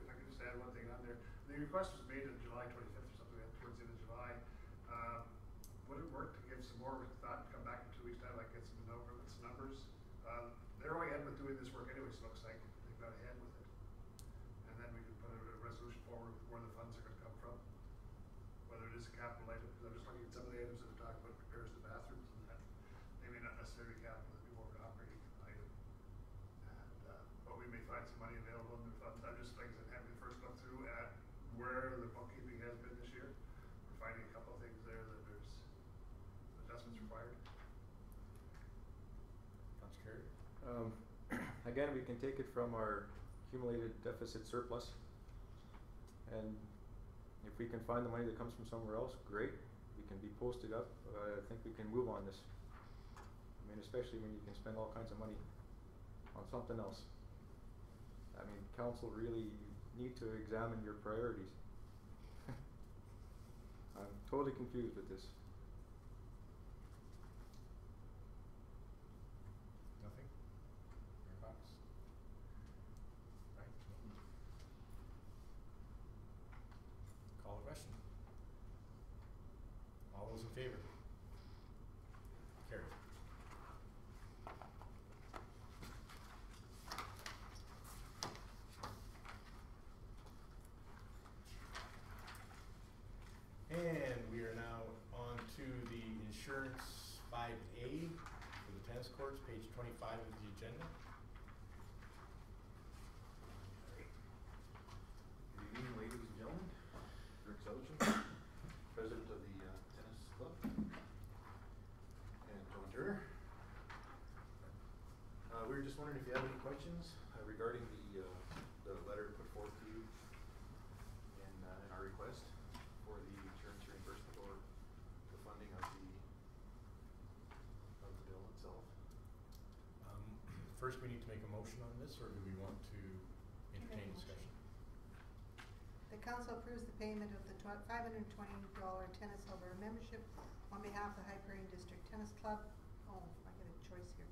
If I could just add one thing on there. The request was made on July 25th or something, towards the end of July. Would it work to give some more thought, come back in 2 weeks' time, like get some numbers? They're already ahead with doing this work anyways, looks like. They've got ahead with it. And then we can put a resolution forward with where the funds are gonna come from. Whether it is a capital item, because I'm just looking at some of the items that are talking about repairs to bathrooms and that. They may not necessarily be capital, it'd be more of an operating item. And, but we may find some money available in the funds. I'm just, like I said, having the first look through at where the bookkeeping has been this year. We're finding a couple of things there that there's adjustments required. Councillor Carrier? Again, we can take it from our accumulated deficit surplus. And if we can find the money that comes from somewhere else, great. We can be posted up. I think we can move on this. I mean, especially when you can spend all kinds of money on something else. I mean, council really need to examine your priorities. I'm totally confused with this. Nothing? Your thoughts? Right? Call the question. All those in favor? Carried. And we are now on to the insurance 5A for the tennis courts, page 25 of the agenda. Good evening, ladies and gentlemen. Rick Selchin, president of the tennis club, and John Turner. We were just wondering if you have any questions regarding the letter put forth to you in our request for the insurance reimbursement or the funding of the bill itself. first we need to make a motion on this, or do we want to entertain motion. discussion? The council approves the payment of the $520 tennis helper membership on behalf of the Hyperion District Tennis Club. Oh, I get a choice here.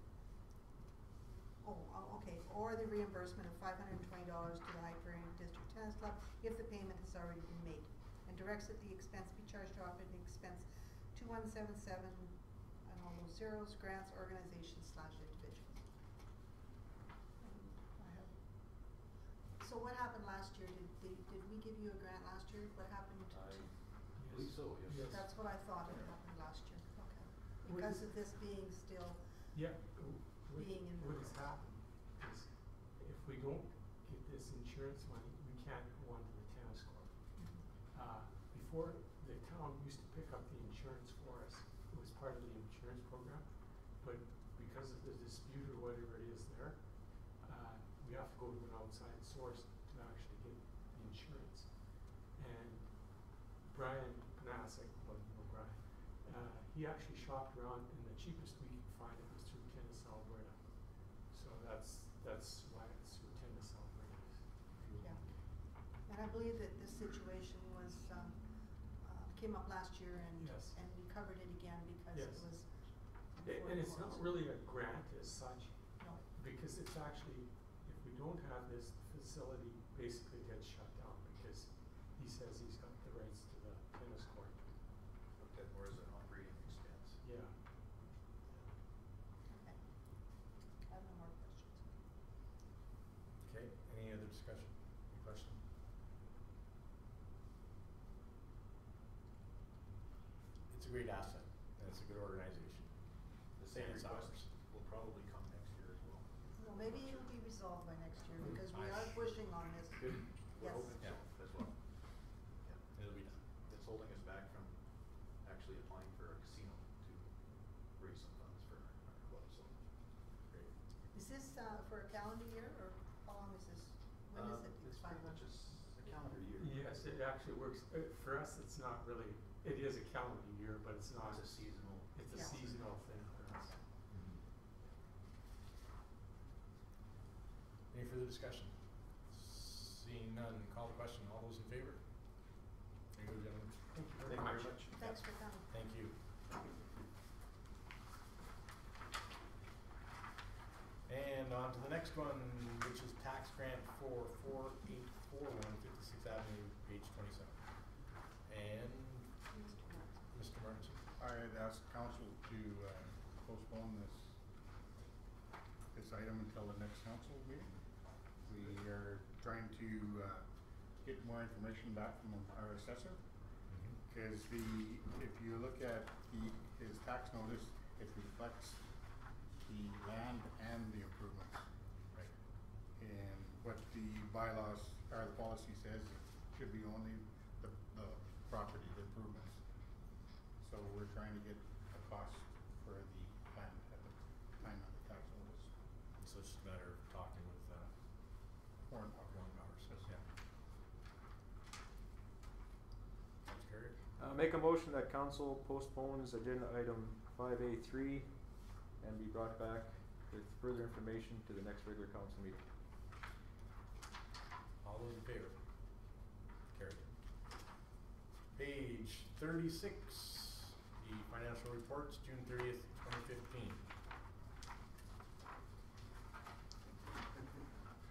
Okay, or the reimbursement of $520 to the Hyperion District Tennis Club if the payment has already been made, and directs that the expense be charged to operating expense 2177 and all those zeros, grants, organizations / individuals. So what happened last year? Did we give you a grant last year? What happened? I believe so, yes. That's what I thought had happened last year, okay. What Because is- of this being still, Yeah, Being in what the- has happened is if we don't get this insurance money, we can't go onto the tennis court. Before, the town used to pick up the insurance for us, it was part of the insurance program, but because of the dispute or whatever it is there, we have to go to an outside source to actually get the insurance. And Brian Panasic, well, you know Brian, he actually shopped around, and the cheapest we could find it was through Tennis Alberta. So that's why it's through Tennis Alberta. yeah. And I believe that this situation was, came up last year Yes. and we covered it again because it Yes. was. And it's not really a grant as such, No, because it's actually, if we don't have this, the facility basically gets shut down, because he says he's got the rights to the tennis court. Looked at more as an operating expense. Yeah. okay. I have no more questions. Okay, any other discussion? Any question? It's a great asset, and it's a good organization. The same And it's request ours. will probably come next year as well. Well, maybe it'll be resolved by next year because we I- are pushing on this. Good. Yes. We're hoping so Yeah. as well. Yeah. It'll be done. It's holding us back from actually applying for a casino to raise some funds for our club, so. Great. Is this, for a calendar year or how long is this? When is it It's expire? pretty much a calendar year. Yes, it actually works. For us, it's not really, it is a calendar year, but it's not. It's a seasonal. It's a Yeah. seasonal thing for us. Any further discussion? Seeing none, call the question. All those in favor? There you go, gentlemen. Thank you Thank you very much. Thanks for coming. Thank you. And on to the next one, which is tax grant for 4841 56th Avenue, page 27. And Mr. Martinson. I had asked council to postpone this item until the next council meeting. We are trying to get more information back from our assessor. Cause if you look at his tax notice, it reflects the land and the improvements. Right. And what the bylaws, or the policy says, it should be only the property, the improvements. So we're trying to get a cost for the land at the time of the tax notice. So it's just a matter of talking with Warren Warren Powers. Yeah. That's carried. Make a motion that council postpones agenda item 5A3 and be brought back with further information to the next regular council meeting. All those in favor? Carried. Page 36, the financial reports, June 30th, 2015.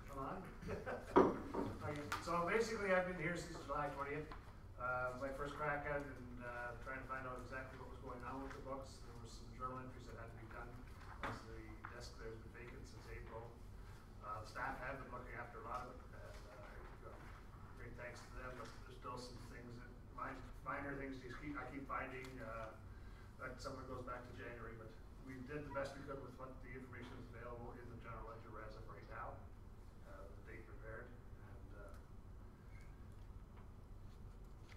Come on. Okay, so basically, I've been here since July 20th. My first crack at it and trying to find out exactly what was going on with the books. There were some journal entries that had to be done, as the desk there's been vacant since April. The staff have been looking after a lot of it, and great thanks to them, but there's still some things that, minor things I keep finding, like some of it goes back to January, but we did the best we could with what the information is available in the general ledger as of right now, the date prepared, and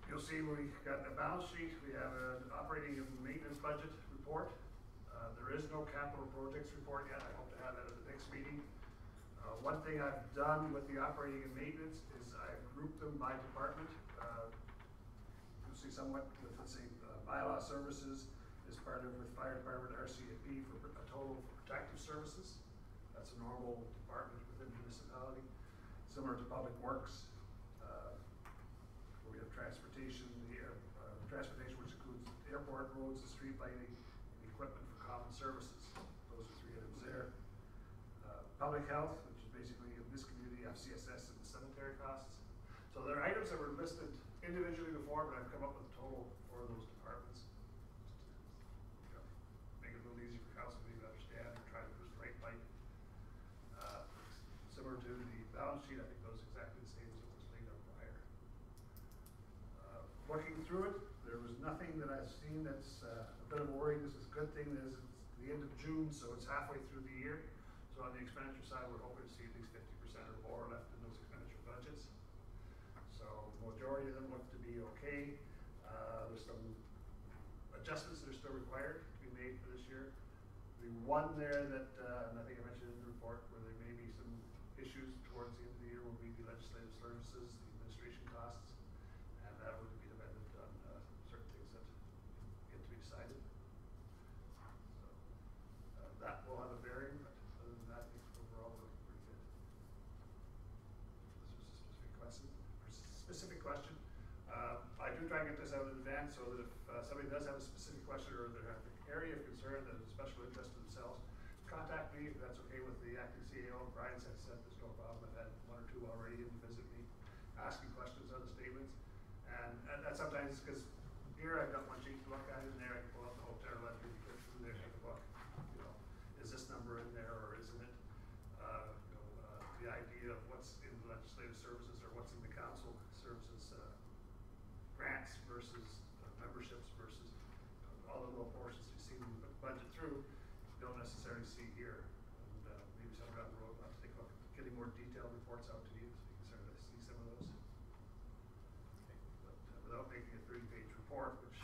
you'll see we got a balance sheet, we have an operating and maintenance budget report. There is no capital projects report yet, I hope to have that at the next meeting. One thing I've done with the operating and maintenance is I've grouped them by department. You'll see somewhat with, let's say, bylaw services is part of with fire department, RCMP for a total protective services. That's a normal normal department within the municipality, similar to public works, where we have transportation, transportation which includes airport roads, and street lighting, and equipment for common services. Those are 3 items there. Public health, which is basically in this community, FCSS and the cemetery costs. So there are items that were listed individually before, but I've come up with a total for those departments. You know, make it a little easier for council maybe to understand and try to push the right pipe. Similar to the balance sheet, I think those exactly the same as it was laid out prior. Looking through it, there was nothing that I've seen that's a bit of a worry. This is a good thing that it's the end of June, so it's halfway through the year. So on the expenditure side, we're hoping to see at least 50% or more left in those expenditure budgets. So the majority of them look to be okay. There's some adjustments that are still required to be made for this year. The one there that, and I think I mentioned in the report, where there may be some issues towards the end of the year will be the legislative services, the administration costs, and that would be dependent on certain things that get to be decided. So that will have a bearing, but other than that, I think overall we're looking pretty good. This was a specific question. I do try and get this out in advance so that if somebody does have a specific question or they have an area of concern that is of special interest to themselves, contact me if that's okay with the acting CEO. Brian said there's no problem. I've had 1 or 2 already in visit me, asking questions on the statements. And that sometimes, because here I've got one sheet to look at, in there I can pull out the whole terror ledger and click through there and take a look. You know, is this number in there or isn't it? The idea of what's in the legislative services or what's in the council services grants versus memberships versus all the little portions you see in the budget through, you don't necessarily see here. And maybe somewhere down the road, I'll have to take a look at getting more detailed reports out to you so you can start to see some of those. Okay. But without making a 30-page report, which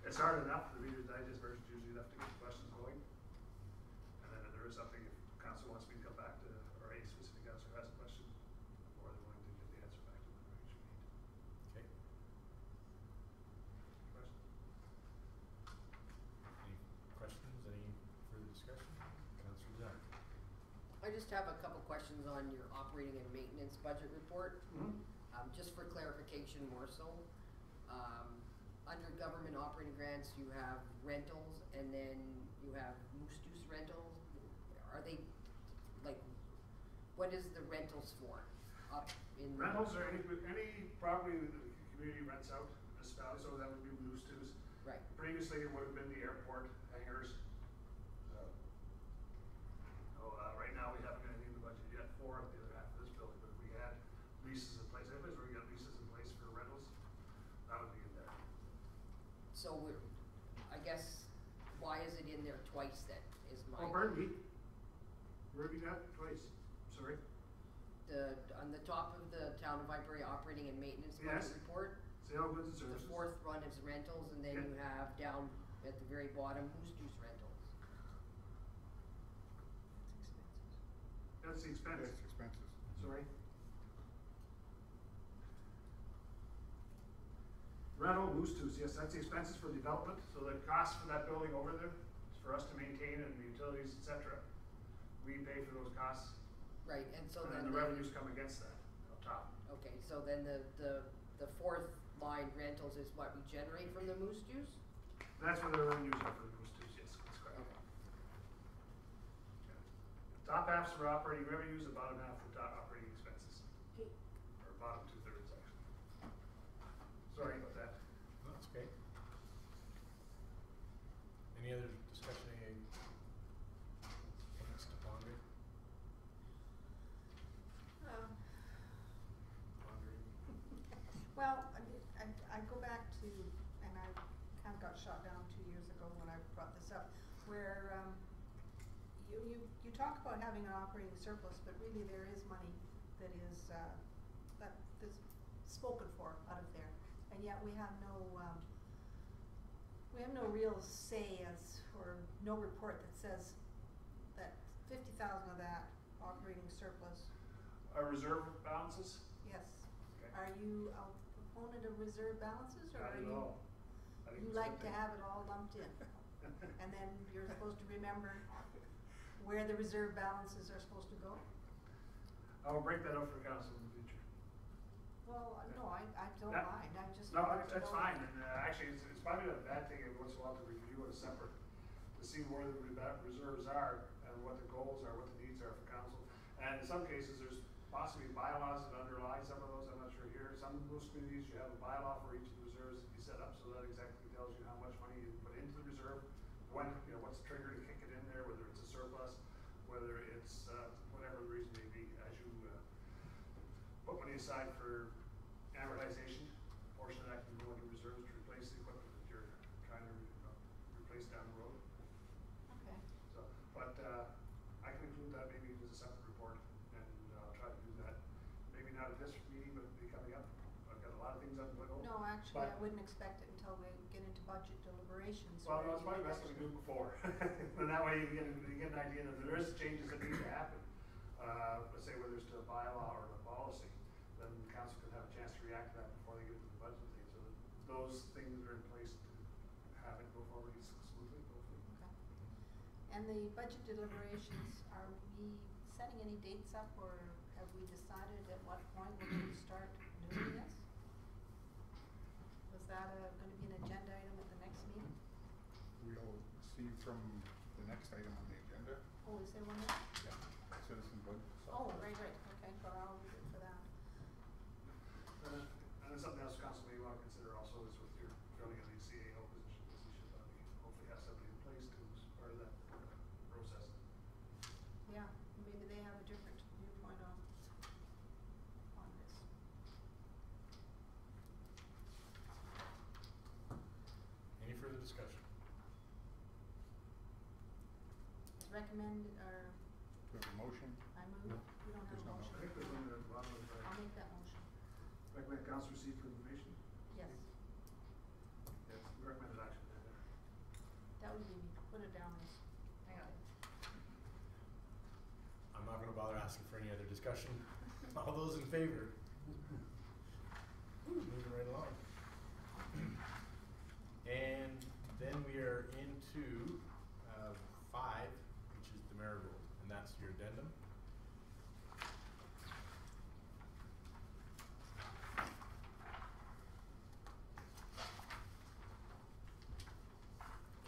it's hard enough, the Reader's Digest version is usually enough to get the questions going. And then if there is something, if council wants me to come back to, or a specific council has a question, I'm more than willing to get the answer back to them whenever you need. Okay. Questions? Any questions? Any further discussion? Councillor Zach. I just have a couple questions on your operating and maintenance budget report. Just for clarification more so. Under government operating grants, you have rentals and then you have Moose Juice rentals. Are they, like, what is the rentals for? Rentals are any property that the community rents out, municipality, so that would be Moose Juice. Right. Previously, it would have been the airport hangars. Right now, we haven't got anything in the budget yet for the other half of this building, but if we had leases in place, anyways, where we got leases in place for rentals, that would be in there. So I guess, why is it in there twice then, is my. Oh, pardon me? Where have you got twice? Sorry? On the top of the Town of Viberia operating and maintenance Yes. budget report, Sale of goods and the services. 4th one is rentals, and then Yeah. you have down at the very bottom, Moose Juice rentals. That's the expense. That's expenses. Sorry. Rental, Moose Juice, yes, that's the expenses for development, so the cost for that building over there is for us to maintain and the utilities, et cetera. We pay for those costs, Right, and so then. and the revenues come against that up top. Okay, so then the 4th line rentals is what we generate from the Moose Juice? That's where the revenues are for the Moose Juice, yes, that's correct. Okay. Yeah. Top half's for operating revenues, the bottom half for operating expenses, Okay. or bottom 2/3 actually. Sorry about that. No, that's okay. Any other discussion, any points to ponder? Pondering? Well, I go back to, and I kind of got shot down 2 years ago when I brought this up, where you talk about having an operating surplus, but really there is money that is spoken for out of there, and yet we have no real say or no report that says that 50,000 of that operating surplus. Our reserve balances? Yes. Okay. Are you a proponent of reserve balances, or Not are at you? all. I think You it's like good to thing. have it all lumped in, and then you're supposed to remember where the reserve balances are supposed to go? I will break that up for council in the future. Well, no, I don't That- mind, I just. No, wanted to that's know. fine, and actually, it's probably not a bad thing every once in a while to review it separate, to see where the reserves are, and what the goals are, what the needs are for council. And in some cases, there's possibly bylaws that underlie some of those, I'm not sure here. Some of those communities, you have a bylaw for each of the reserves that you set up, so that exactly tells you how much money you put into the reserve, when, what's the trigger to kick it in there, whether it's a surplus, whether it's, whatever the reason may be, as you, put money aside for amortization, a portion of that can go into reserves to replace the equipment that you're trying to replace down the road. Okay, So, but, I can include that maybe as a separate report, and I'll try to do that. Maybe not at this meeting, but be coming up. I've got a lot of things up my no, actually, I But- wouldn't expect it until we get into budget deliberations. Well, where no, it's probably you best that we actually- do it before. And that way you get an idea that if there is changes that need to happen, let's say whether it's to a bylaw or a policy, then the council can have a chance to react to that before they get to the budget thing, so that those things are in place to have it go forward smoothly, hopefully. Okay. And the budget deliberations, are we setting any dates up, or have we decided at what point we're going to start doing this? Was that gonna be an agenda item at the next meeting? We'll see from the next item on the agenda, Oh, is there one there? citizen budget. Oh, software. right, okay, well, I'll leave it for that. And then something else council may want to consider also is with your filling of the CAO position, because you should hopefully have somebody in place to, as part of that process. Yeah, maybe they have a different viewpoint on this. Any further discussion? Recommend, or Do we have a motion? I move, we don't have There's a no motion. I think there's one at the bottom of the, I'll make that motion, recommend council receive for information. yes, Yes, recommended action there. that would be me, put it down as. Hang on. I'm not gonna bother asking for any other discussion. All those in favor? Moving right along. And then we are into 5, which is the marigold, and that's your addendum.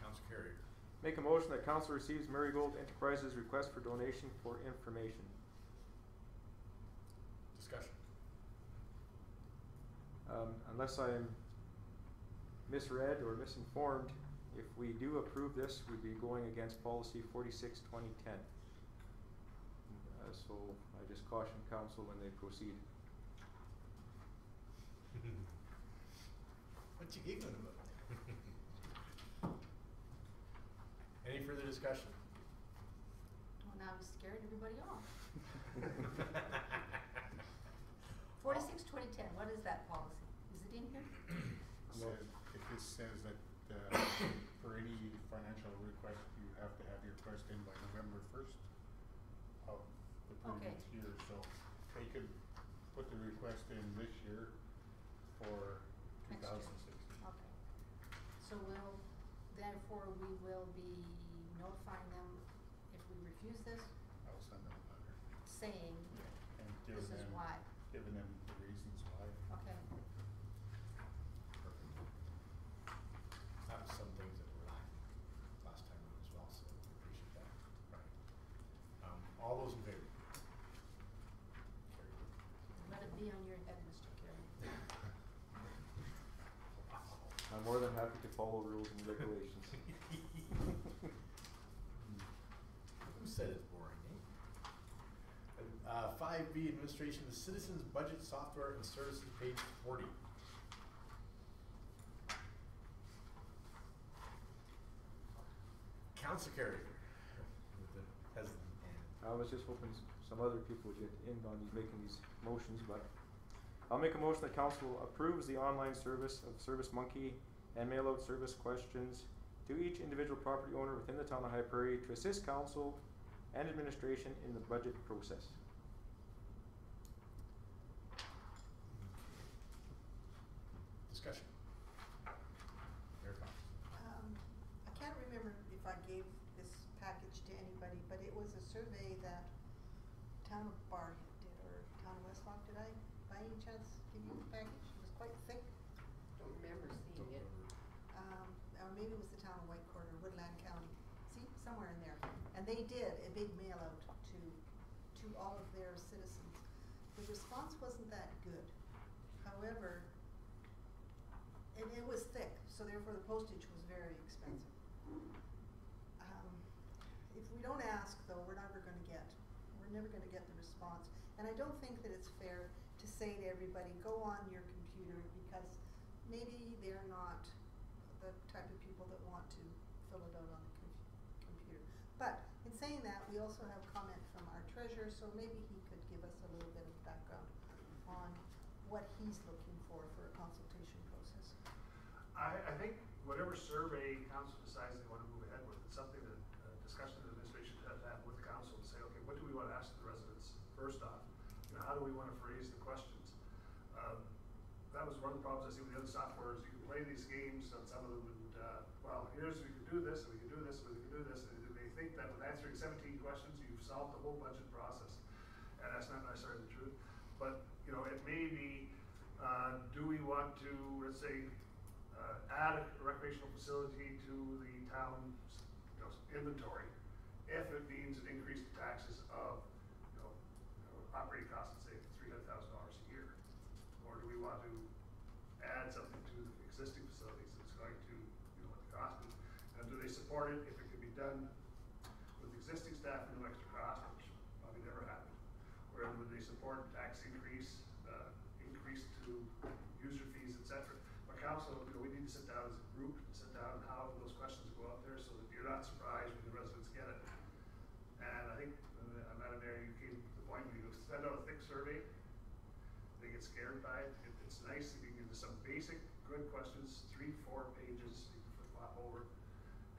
Council Carrier. Make a motion that council receives Marigold Enterprises request for donation for information. Discussion. Unless I'm misread or misinformed, if we do approve this, we'd be going against policy 46/2010. So I just caution council when they proceed. What you giggling about? Any further discussion? Well, now we scared everybody off. 46/2010, what is that policy? Is it in here? No. It just says that, for any financial request, you have to have your request in by November 1st of the previous year, so they could put the request in this year for Next year. 2016. Okay. So therefore, we will be notifying them if we refuse this, I'll send them a letter. saying And this is why. giving them the reasons why. Okay. That was some things that were lacking last time as well, so we appreciate that. Right. All those in favor? Carried. Let it be on your head, Mr. Carey. I'm more than happy to follow rules and regulations. Who said it's boring, eh? 5B, Administration of the Citizens Budget Software and Services, page 40. Council Carrier, with the hesitant hand. I was just hoping some other people would get in on these, making these motions, but I'll make a motion that council approves the online service of Service Monkey and mail out service questions to each individual property owner within the town of High Prairie to assist council and administration in the budget process. Discussion. Mayor Fox. I can't remember if I gave this package to anybody, but it was town of Barhead did, or town of Westlock, did I by any chance give you the package? It was quite thick. Don't remember seeing it. Or maybe it was the town of Whitecourt or Woodland County, see, somewhere in there. And they did a big mail out to all of their citizens. The response wasn't that good. However, it was thick, so therefore the postage was very expensive. If we don't ask though, we're never gonna get the response. And I don't think that it's fair to say to everybody, go on your computer, because maybe they're not the type of people that want to fill it out on the computer. But in saying that, we also have comment from our treasurer, so maybe he could give us a little bit of background on what he's looking for a consultation process. I think whatever survey council decides they want to move ahead with, it's something that discussion the administration has to have with council to say, okay, what do we want to ask the residents first off? You know, how do we want to phrase the questions? That was one of the problems I see with the other softwares. You can play these games on some of them, and well, here's we can do this, and we can do this, and we can do this, and they think that with answering 17 questions, you've solved the whole budget process, and that's not necessarily the truth. But you know, it may be, do we want to, let's say, add a recreational facility to the town's inventory if it means an increase in taxes of operating costs, say $300,000 a year, or do we want to add something to the existing facilities that's going to what the cost is, and do they support it if it can be done with existing staff and no extra cost, which probably never happened, or would they support tax increase to user fees, etc. But council, we need to sit down as a group, sit down and how those questions go out there so that you're not surprised when the residents get it. And I think, Madam Mayor, you came to the point where you send out a thick survey, they get scared by it. It's nice if you give them some basic good questions, 3-4 pages, you can flip over,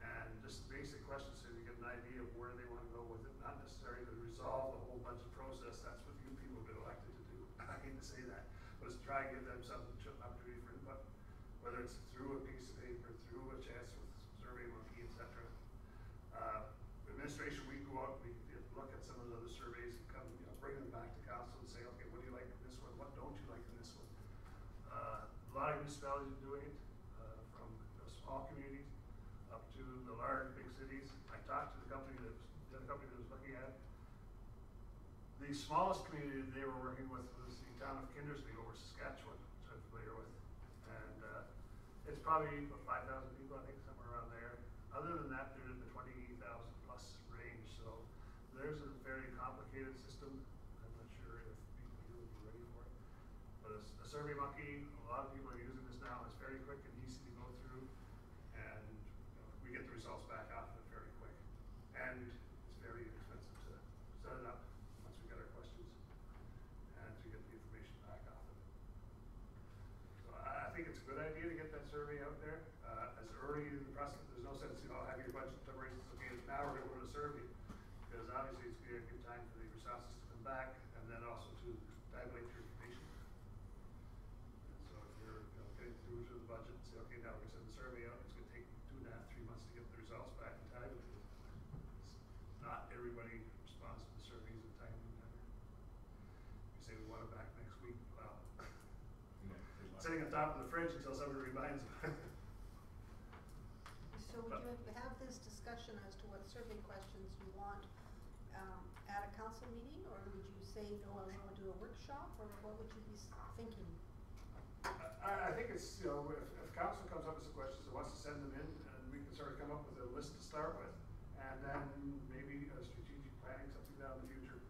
and just basic questions so you get an idea of where they want to go with it, not necessarily to resolve the whole budget process. That's what you people have been elected to do. I hate to say that, but it's to try and give them some opportunity for input, whether it's through a piece of paper, through a chance with SurveyMonkey, etc. Administration, we go out, we look at some of the other surveys and come, bring them back to council and say, okay, what do you like in this one? What don't you like in this one? A lot of municipalities are doing it, from small communities up to the large big cities. I talked to the other company that was looking at it. The smallest community that they were working with was the town of Kindersley over Saskatchewan, which I'm familiar with. And it's probably about 5,000 people, I think, somewhere around there. Other than that, they're in the 20,000 plus range. So there's a very complicated system. I'm not sure if people here will be ready for it. But a SurveyMonkey, a lot of people are using this now. It's very quick and easy to go through. And we get the results back off of it very quick. And it's very inexpensive to set it up once we get our questions and to get the information back off of it. So I think it's a good idea to get that survey out there as early in the process. There's no sense, having your budget raised, okay, now we're going to do a survey, because obviously it's going to give time for the responses to come back and then also to tabulate your information. And so if you're getting through to the budget and say, okay, now we're going to send the survey out, it's going to take 2.5-3 months to get the results back and tabulated. Not everybody responds to the surveys in a timely manner. You say we want it back next week, well, sitting on top of the fridge until somebody reminds them. So would you have this discussion as to what survey questions you want at a council meeting, or would you say, no, I want to do a workshop, or what would you be thinking? I think it's, if council comes up with some questions and wants to send them in, and we can sort of come up with a list to start with, and then maybe a strategic planning, something down in the future.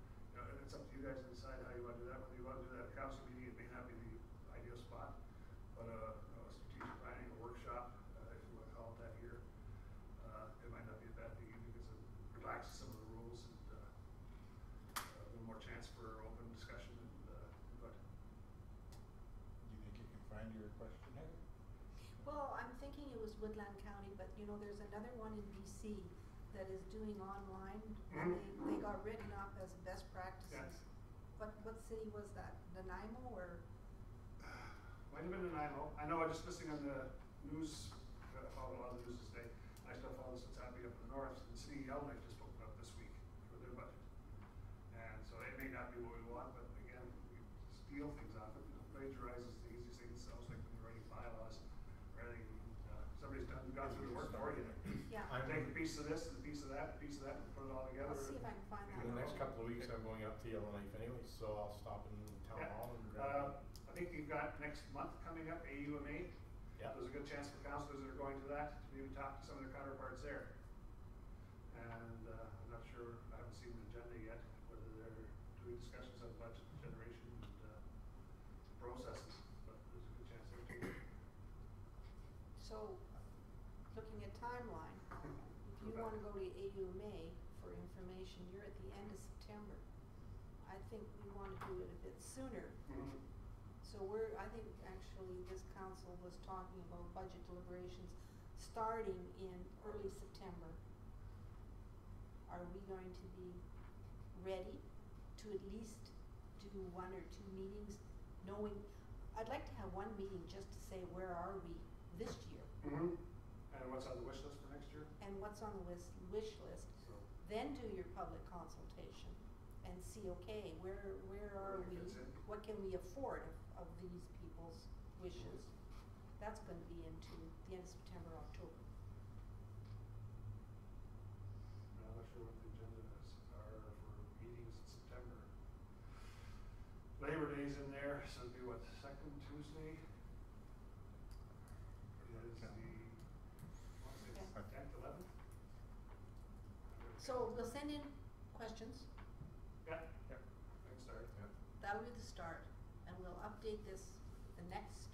It's up to you guys to decide how you want to do that. Whether you want to do that at a council meeting, it may not be the ideal spot, but a strategic planning, a workshop, if you want to call it that here, it might not be a bad thing either, because it relaxes some of the rules and a little more chance for open discussion and input. Do you think you can find your question, Heather? Well, I'm thinking it was Woodland County, but there's another one in BC that is doing online, and they got written up as best practices. Yes. What city was that? Nanaimo or? Might have been Nanaimo. I know, I'm just listening on the news, I follow a lot of the news this day. I still follow what's happening up in the north. The city of Yellowknife just opened up this week for their budget. And so it may not steal things off it. Plagiarize is the easiest thing. It sounds like when you're writing bylaws or anything, somebody's gone through the work for you. Yeah, I'm- Take a piece of this, a piece of that, a piece of that, and put it all together. I'll see if I can find that. In the next couple of weeks, I'm going up to Yellowknife anyway, so I'll stop in town Yeah. hall and grab. I think you've got next month coming up, AUMA. Yeah. There's a good chance for councillors that are going to that to maybe talk to some of their counterparts there. And I'm not sure, I haven't seen the agenda yet, whether they're doing discussions on budget generation and processes, but there's a good chance they're taking. So, looking at timeline, if you wanna go to AUMA for information, you're at the end of September. I think we wanna do it a bit sooner. So I think actually this council was talking about budget deliberations starting in early September. Are we going to be ready to at least do 1 or 2 meetings, knowing, I'd like to have one meeting just to say, where are we this year? And what's on the wish list for next year? And what's on the wish list? So, Then do your public consultation and see, okay, where are Where it we? fits in. What can we afford of these people's wishes? That's gonna be into the end of September, October. I'm not sure what the agendas are for meetings in September. Labor Day's in there, so it'd be what, second Tuesday? Is the, what's it, Okay. 10th, 11th? So we'll send in questions, Yeah, I can start. that'll be the start, and we'll update this the next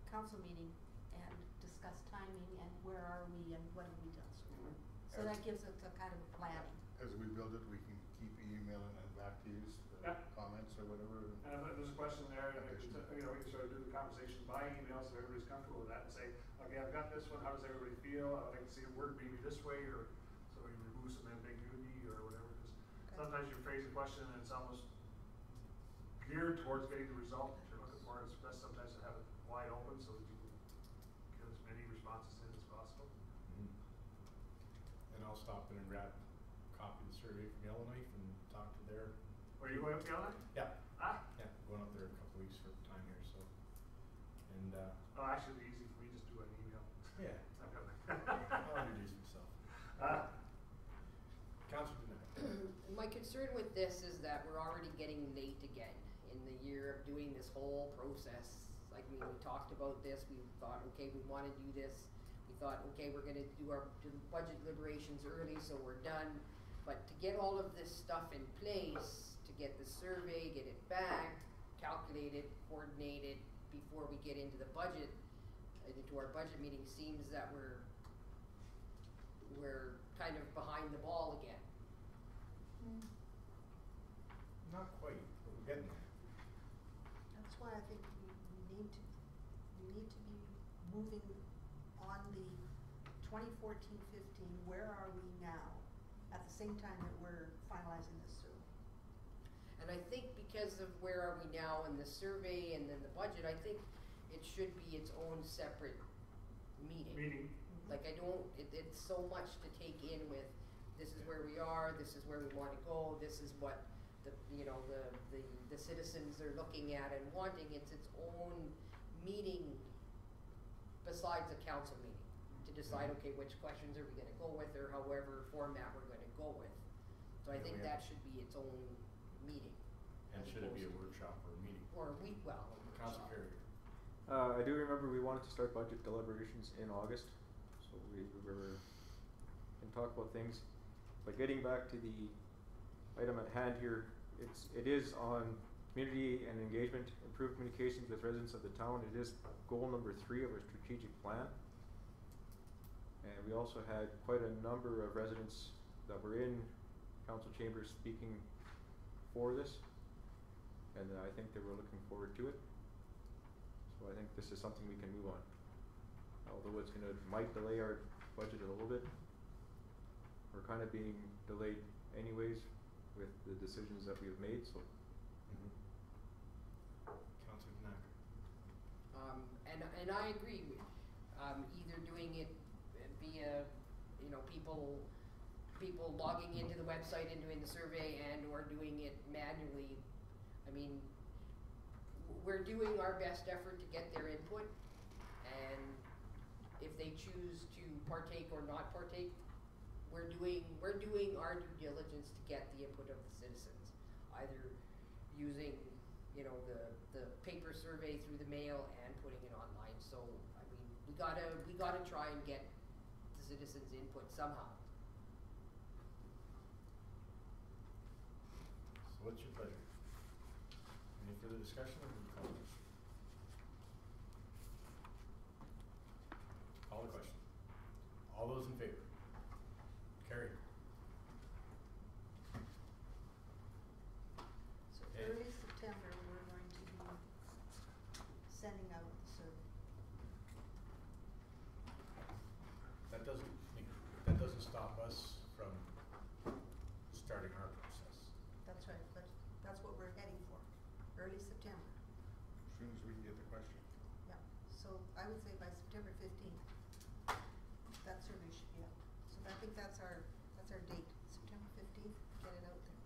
council meeting and discuss timing and where are we and what have we done so far. So that gives us a kind of planning. As we build it, we can keep emailing and back to you, Yeah. comments or whatever. And if there's a question there, and Addition. we can sort of do the conversation by email so everybody's comfortable with that and say, okay, I've got this one, how does everybody feel? I'd like to see it word maybe this way, or so we remove some ambiguity or whatever, because sometimes you phrase a question and it's almost geared towards getting the result that you're looking for. It's best sometimes to have it wide open so that you can get as many responses in as possible. And I'll stop in and grab a copy of the survey from Yellowknife and talk to their. Are you going up the other? Yeah, Ah, yeah, going up there a couple weeks for time here, so. And, oh, actually it'd be easy for me, just do an email. yeah, I've got I'll introduce myself. Councilor Denick. My concern with this is that we're already getting late again in the year of doing this whole process. Like, we talked about this, we thought, okay, we wanna do this. We thought, okay, we're gonna do our budget deliberations early, so we're done. But to get all of this stuff in place, to get the survey, get it back, calculated, coordinated, before we get into the budget, into our budget meeting, seems that we're kind of behind the ball again. Not quite, but we're getting there. That's why I think we need to be moving on the 2014-15, where are we now, at the same time that we're finalizing this survey. And I think because of where are we now in the survey and then the budget, I think it should be its own separate meeting. Like, I don't, it's so much to take in with, this is where we are, this is where we wanna go, this is what the citizens are looking at and wanting. It's its own meeting besides a council meeting, to decide, okay, which questions are we gonna go with, or however format we're gonna go with. So I Yeah, think we that have- should be its own meeting. And as should it be a opposed to- workshop or a meeting? Or a week, well, a Council workshop. Carrier. I do remember we wanted to start budget deliberations in August, so we were can talk about things. But getting back to the item at hand here, it is on community and engagement, improve communications with residents of the town. It is goal number 3 of our strategic plan. And we also had quite a number of residents that were in council chambers speaking for this, and I think they were looking forward to it. So I think this is something we can move on. Although it's might delay our budget a little bit. We're kind of being delayed anyways with the decisions that we've made, so. Councilor Denick. And I agree with, either doing it via, people logging into the website and doing the survey, and or doing it manually. I mean, we're doing our best effort to get their input, and if they choose to partake or not partake, we're doing our due diligence to get the input of the citizens, either using, you know, the paper survey through the mail and putting it online. So, I mean, we gotta try and get the citizens' input somehow. So what's your pleasure? Any further discussion or comments? Call the question. All those in favor? Carried. So Okay. early September, we're going to be sending out the survey. That doesn't stop us from starting our process. That's right, but that's what we're heading for, early September. As soon as we can get the question. Yeah, so I would say by September 15th, that survey should be out. So I think that's our date, September 15th, get it out there.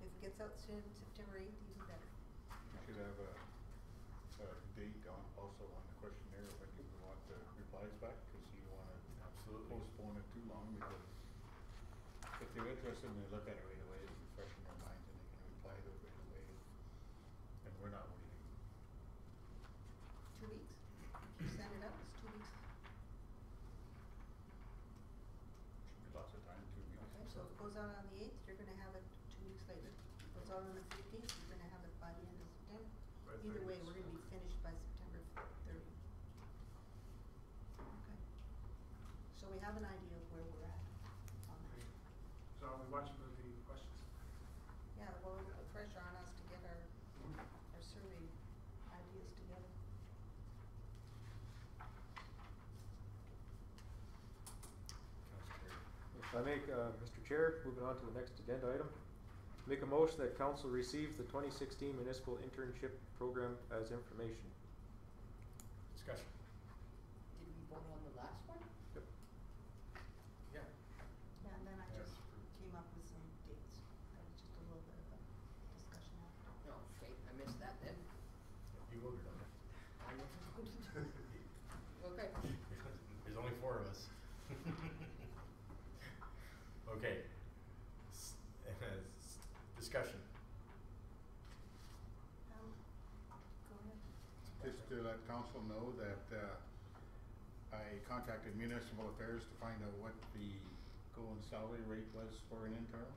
If it gets out soon, September 8th, even better. We should have a date also on the questionnaire when you want the replies back, because you don't wanna Absolutely. postpone it too long, because if they're interested and they look at it right away, it'll be fresh in their minds and they can reply to it right away. And we're not waiting. 2 weeks. If you send it out, it's 2 weeks. Should be lots of time, 2 weeks. Okay, so if it goes out on the 8th, you're gonna have it 2 weeks later. If it goes out on the 15th, you're gonna have it by the end of September. By Either way, 30th we're gonna be September. finished by September 30th. Okay. So we have an idea of where we're at on that. So I'll be watching for the questions. Yeah, well, it'll put pressure on us to get our survey ideas together. Councilor Carey. If I make, Mr. Chair, moving on to the next agenda item, make a motion that council receive the 2016 municipal internship program as information. Discussion. Did we vote on the last one? Yep. Yeah. Yeah, and then I Yes. just came up with some dates. That was just a little bit of a discussion after. No, okay, I missed that then. You voted on it. I never voted. Okay. There's only 4 of us. Okay. Discussion. Go ahead. Just to let council know that I contacted Municipal Affairs to find out what the going salary rate was for an intern,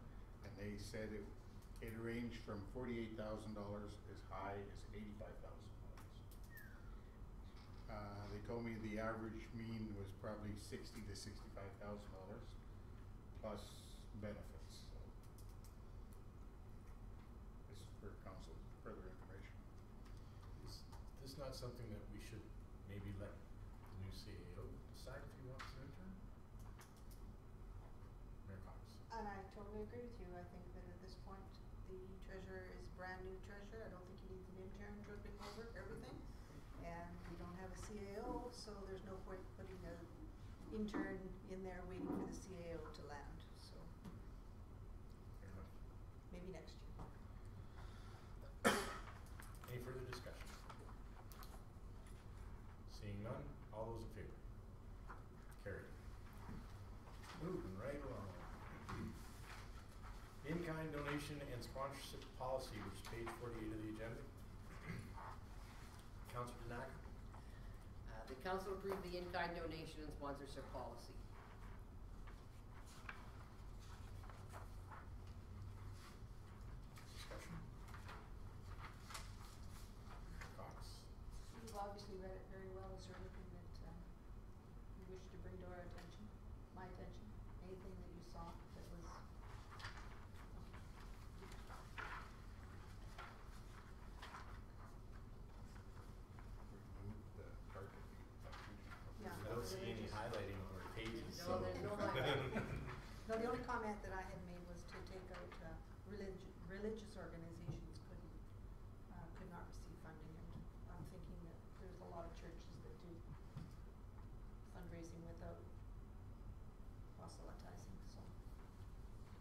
and they said it ranged from $48,000 as high as $85,000. They told me the average mean was probably $60,000 to $65,000 plus benefits. So this is for council further information. Is this not something that we should maybe let the new CAO decide if he wants an intern? Mayor Cox. And I totally agree with you. I think that at this point, the treasurer is brand new treasurer. I don't think he needs an intern tripping over everything. And we don't have a CAO, so there's no point putting an intern in there waiting for the CAO to land. So Fair enough. maybe next year. Any further discussion? Seeing none, all those in favor? Carried. Moving right along. In-kind donation and sponsorship policy, which is page 48 of the agenda. Councilor Danak. The council approved the in-kind donation and sponsorship policy. Discussion. Cox. You've obviously read it very well. Is there anything that you wish to bring to our attention, my attention? Anything that you saw that was? Remove the target. Yeah. I don't see any highlighting on our pages, No, so. there's no highlighting. No, the only comment that I had made was to take out religious organizations could not receive funding, and I'm thinking that there's a lot of churches that do fundraising without proselytizing, so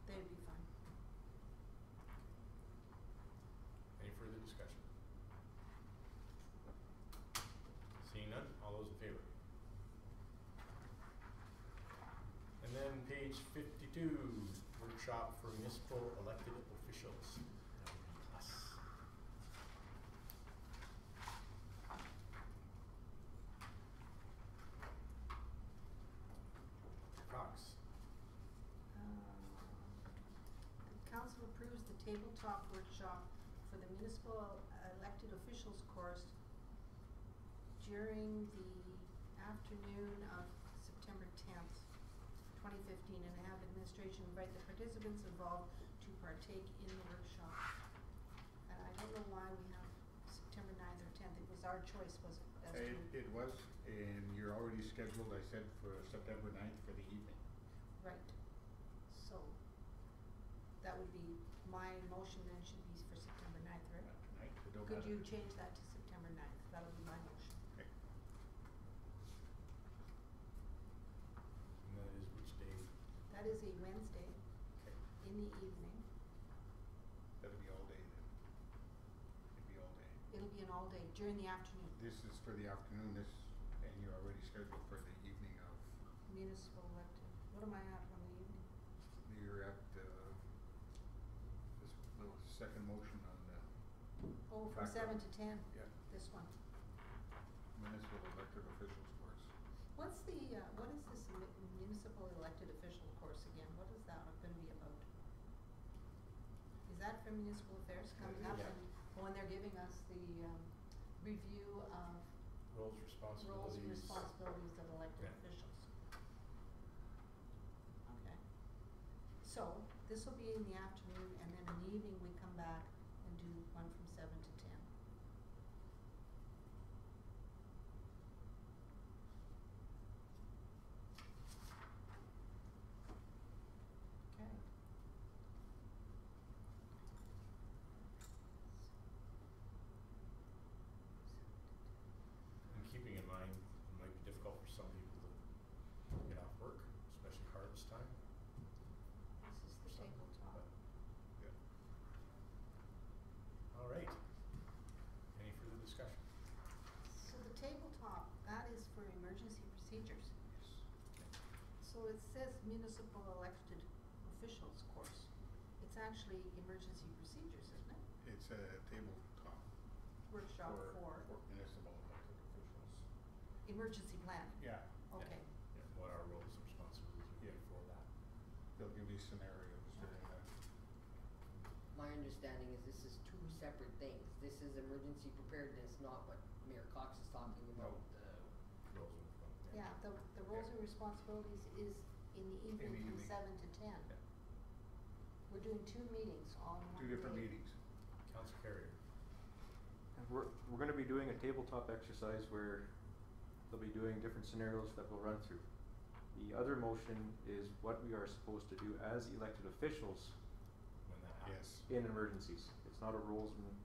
they'd be fine. Any further discussion? workshop for municipal elected officials. That would be us. Cox. Council approves the tabletop workshop for the municipal elected officials course during the afternoon of September 10th, 2015, and have administration invite the participants involved to partake in the workshop. And I don't know why we have September 9th or 10th. It was our choice, was it? As to It was, and you're already scheduled, I said, for September 9th for the evening. Right. So that would be, my motion then should be for September 9th, right? Tonight, it don't Could matter. you change that to September 9th? That would be my motion. Okay. And that is which day? That is a Wednesday Okay. in the evening. That'll be all day then. It'll be all day. It'll be an all day, during the afternoon. This is for the afternoon, and you're already scheduled for the evening of, Municipal elected. What am I at on the evening? you're at, this little second motion on the Oh, from Back 7 up. to 10, Yeah. this one. municipal elected officials course. What is this municipal elected official course again? What is that gonna be about? Is that for municipal affairs coming up? Yeah. And when they're giving us the, review of Roles, responsibilities. roles and responsibilities of elected Yeah. officials. Okay. So, this will be in the afternoon, and then in the evening we come back and do one from 7 to 10. Okay. And keeping in mind, it might be difficult for some people to get off work, especially harvest time. This is the for some, tabletop. but- Yeah. All right. Any further discussion? So the tabletop, that is for emergency procedures. So it says municipal elected officials course. It's actually emergency procedures, isn't it? It's a tabletop Workshop for for municipal elected officials. emergency planning. Yeah, Okay. Yeah, what our roles and responsibilities would be Yeah. for that. they'll give you scenarios during that. My understanding is this is two separate things. This is emergency preparedness, not what Mayor Cox is talking about. Roles and responsibilities. Yeah, the roles and responsibilities is in the evening from evening. 7 to 10. Yeah. We're doing 2 meetings on one Two different day. meetings. Council Carrier. And we're gonna be doing a tabletop exercise where they'll be doing different scenarios that we'll run through. The other motion is what we are supposed to do as elected officials When that happens. Yes. in emergencies. It's not a rules and,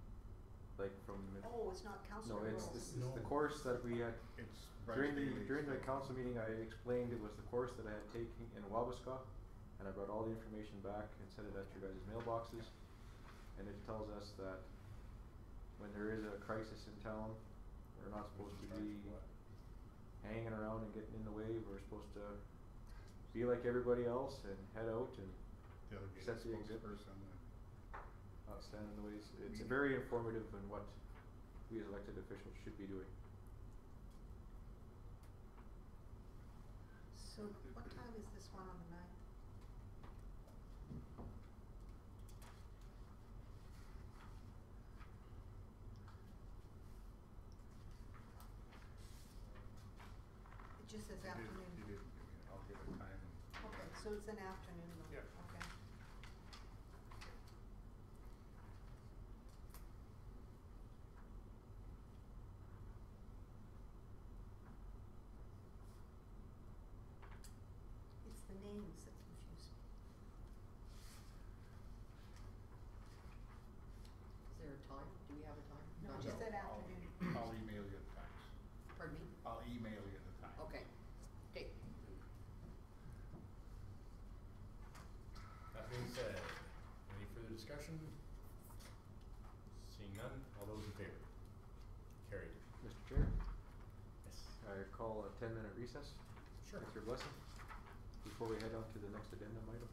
like from. Oh, it's not council No, rules. this is the No. course that we had, It's Bryce during the Daly's council meeting, I explained it was the course that I had taken in Wabasca, and I brought all the information back and sent it at your guys' mailboxes. And it tells us that when there is a crisis in town, we're not supposed to be hanging around and getting in the way. We're supposed to be like everybody else and head out and Delegated set the exit. spokesperson. not stand in the ways. It's very informative in what we as elected officials should be doing. So what time is this one on the 9th? It just says afternoon. You did, I'll give it time. Okay, so it's an afternoon though. Yeah. Okay. It's the names that confuse me. Is there a time? Do we have a time? No, Not it just yet. said afternoon. I'll email you the times. Pardon me? I'll email you the time. Okay. Okay. That being said, any further discussion? Seeing none, all those in favor? Carried. Mr. Chair, Yes. I call a 10-minute recess. Sure. With your blessing, before we head on to the next addendum item.